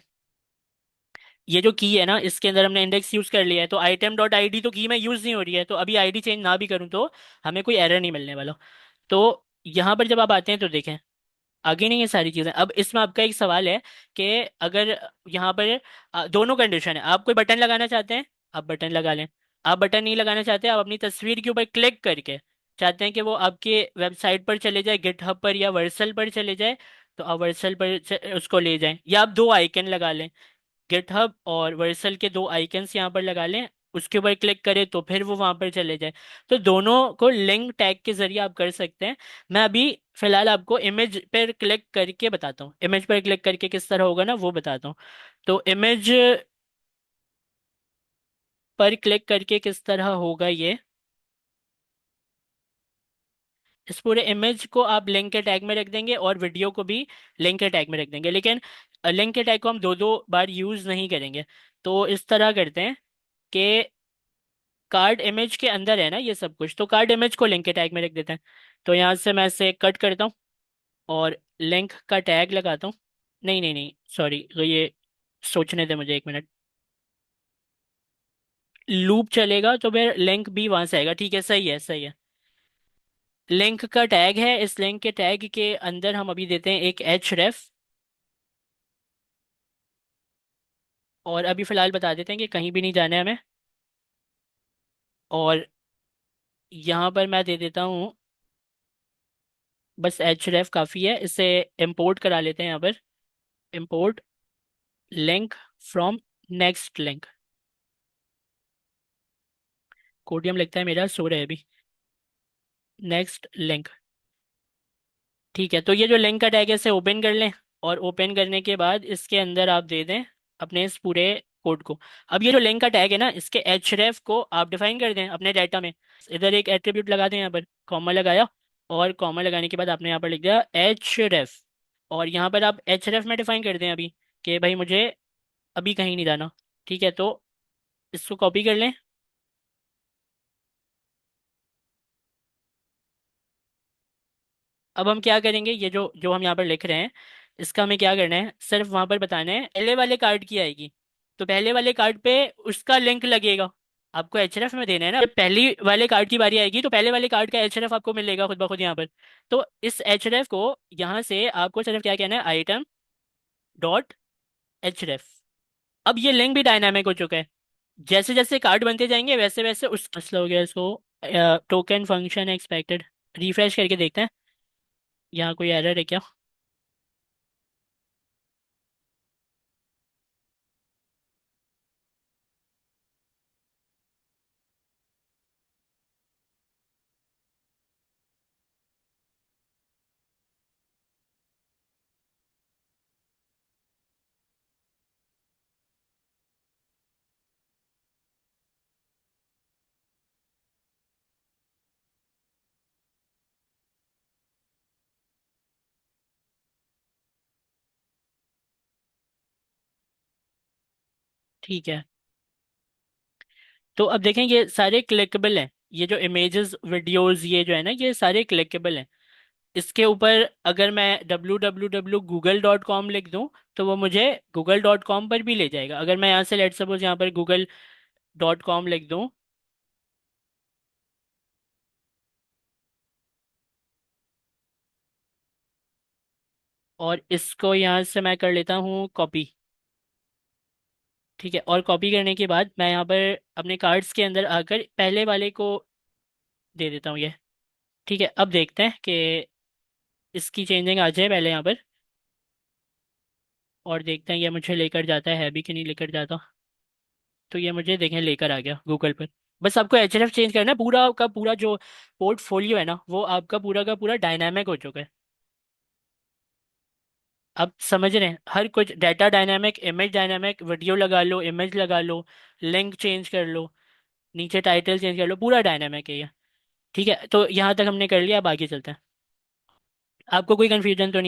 ये जो की है ना, इसके अंदर हमने इंडेक्स यूज कर लिया है, तो आइटम डॉट आईडी तो की में यूज नहीं हो रही है, तो अभी आईडी चेंज ना भी करूँ तो हमें कोई एरर नहीं मिलने वाला। तो यहाँ पर जब आप आते हैं तो देखें, आगे नहीं है सारी चीजें। अब इसमें आपका एक सवाल है कि अगर यहाँ पर दोनों कंडीशन है, आप कोई बटन लगाना चाहते हैं, आप बटन लगा लें। आप बटन नहीं लगाना चाहते, आप अपनी तस्वीर के ऊपर क्लिक करके चाहते हैं कि वो आपके वेबसाइट पर चले जाए, गिटहब पर या वर्सल पर चले जाए, तो आप वर्सल पर उसको ले जाएं, या आप दो आइकन लगा लें, गिटहब और वर्सल के दो आइकन्स यहाँ पर लगा लें, उसके ऊपर क्लिक करें तो फिर वो वहां पर चले जाए। तो दोनों को लिंक टैग के जरिए आप कर सकते हैं। मैं अभी फिलहाल आपको इमेज पर क्लिक करके बताता हूँ, इमेज पर क्लिक करके किस तरह होगा ना वो बताता हूँ। तो इमेज पर क्लिक करके किस तरह होगा ये, इस पूरे इमेज को आप लिंक के टैग में रख देंगे, और वीडियो को भी लिंक के टैग में रख देंगे, लेकिन लिंक के टैग को हम दो दो बार यूज नहीं करेंगे। तो इस तरह करते हैं कि कार्ड इमेज के अंदर है ना ये सब कुछ, तो कार्ड इमेज को लिंक के टैग में रख देते हैं। तो यहाँ से मैं इसे कट करता हूँ, और लिंक का टैग लगाता हूँ। नहीं नहीं नहीं, सॉरी, तो ये सोचने दे मुझे एक मिनट। लूप चलेगा तो फिर लिंक भी वहां से आएगा। ठीक है, सही है, सही है। लिंक का टैग है, इस लिंक के टैग के अंदर हम अभी देते हैं एक एच रेफ। और अभी फिलहाल बता देते हैं कि कहीं भी नहीं जाना है हमें। और यहाँ पर मैं दे देता हूँ, बस एच रेफ काफ़ी है, इसे इंपोर्ट करा लेते हैं यहाँ पर। Import link from next link. Codeium लगता है मेरा सो रहा है अभी। Next link. ठीक है, तो ये जो लिंक का टैग है इसे ओपन कर लें, और ओपन करने के बाद इसके अंदर आप दे दें अपने इस पूरे कोड को। अब ये जो लिंक का टैग है ना, इसके एच को आप डिफाइन कर दें अपने डाटा में। इधर एक एट्रीब्यूट लगा दें, यहाँ पर कॉमा लगाया, और कॉमा लगाने के बाद आपने यहाँ पर लिख दिया एच। और यहाँ पर आप एच में डिफाइन कर दें अभी कि भाई मुझे अभी कहीं नहीं जाना। ठीक है, तो इसको कॉपी कर लें। अब हम क्या करेंगे, ये जो जो हम यहाँ पर लिख रहे हैं, इसका हमें क्या करना है, सिर्फ वहां पर बताना है पहले वाले कार्ड की आएगी, तो पहले वाले कार्ड पे उसका लिंक लगेगा। आपको एचएफ में देना है ना, जब पहली वाले कार्ड की बारी आएगी तो पहले वाले कार्ड का एचएफ आपको मिलेगा खुद ब खुद यहाँ पर। तो इस एचएफ को यहाँ से आपको सिर्फ क्या कहना है, आइटम डॉट एचएफ। अब ये लिंक भी डायनामिक हो चुका है, जैसे जैसे कार्ड बनते जाएंगे वैसे वैसे उस मसला हो गया इसको। टोकन फंक्शन एक्सपेक्टेड, रिफ्रेश करके देखते हैं। यहाँ कोई एरर है क्या? ठीक है, तो अब देखें ये सारे क्लिकेबल हैं। ये जो इमेजेस वीडियोस ये जो है ना, ये सारे क्लिकेबल हैं। इसके ऊपर अगर मैं www.google.com लिख दूं तो वो मुझे google.com पर भी ले जाएगा। अगर मैं यहाँ से लेट सपोज यहाँ पर google.com लिख दूं, और इसको यहाँ से मैं कर लेता हूँ कॉपी। ठीक है, और कॉपी करने के बाद मैं यहाँ पर अपने कार्ड्स के अंदर आकर पहले वाले को दे देता हूँ ये। ठीक है, अब देखते हैं कि इसकी चेंजिंग आ जाए पहले यहाँ पर, और देखते हैं ये मुझे लेकर जाता है भी कि नहीं लेकर जाता। तो ये मुझे देखें लेकर आ गया गूगल पर। बस आपको एचएनएफ चेंज करना है, पूरा का पूरा जो पोर्टफोलियो है ना वो आपका पूरा का पूरा डायनामिक हो चुका है। आप समझ रहे हैं, हर कुछ data dynamic, image dynamic, video लगा लो, इमेज लगा लो, लिंक चेंज कर लो, नीचे टाइटल चेंज कर लो, पूरा डायनामिक है ये। ठीक है, तो यहाँ तक हमने कर लिया, अब आगे चलते हैं। आपको कोई कन्फ्यूजन तो नहीं है?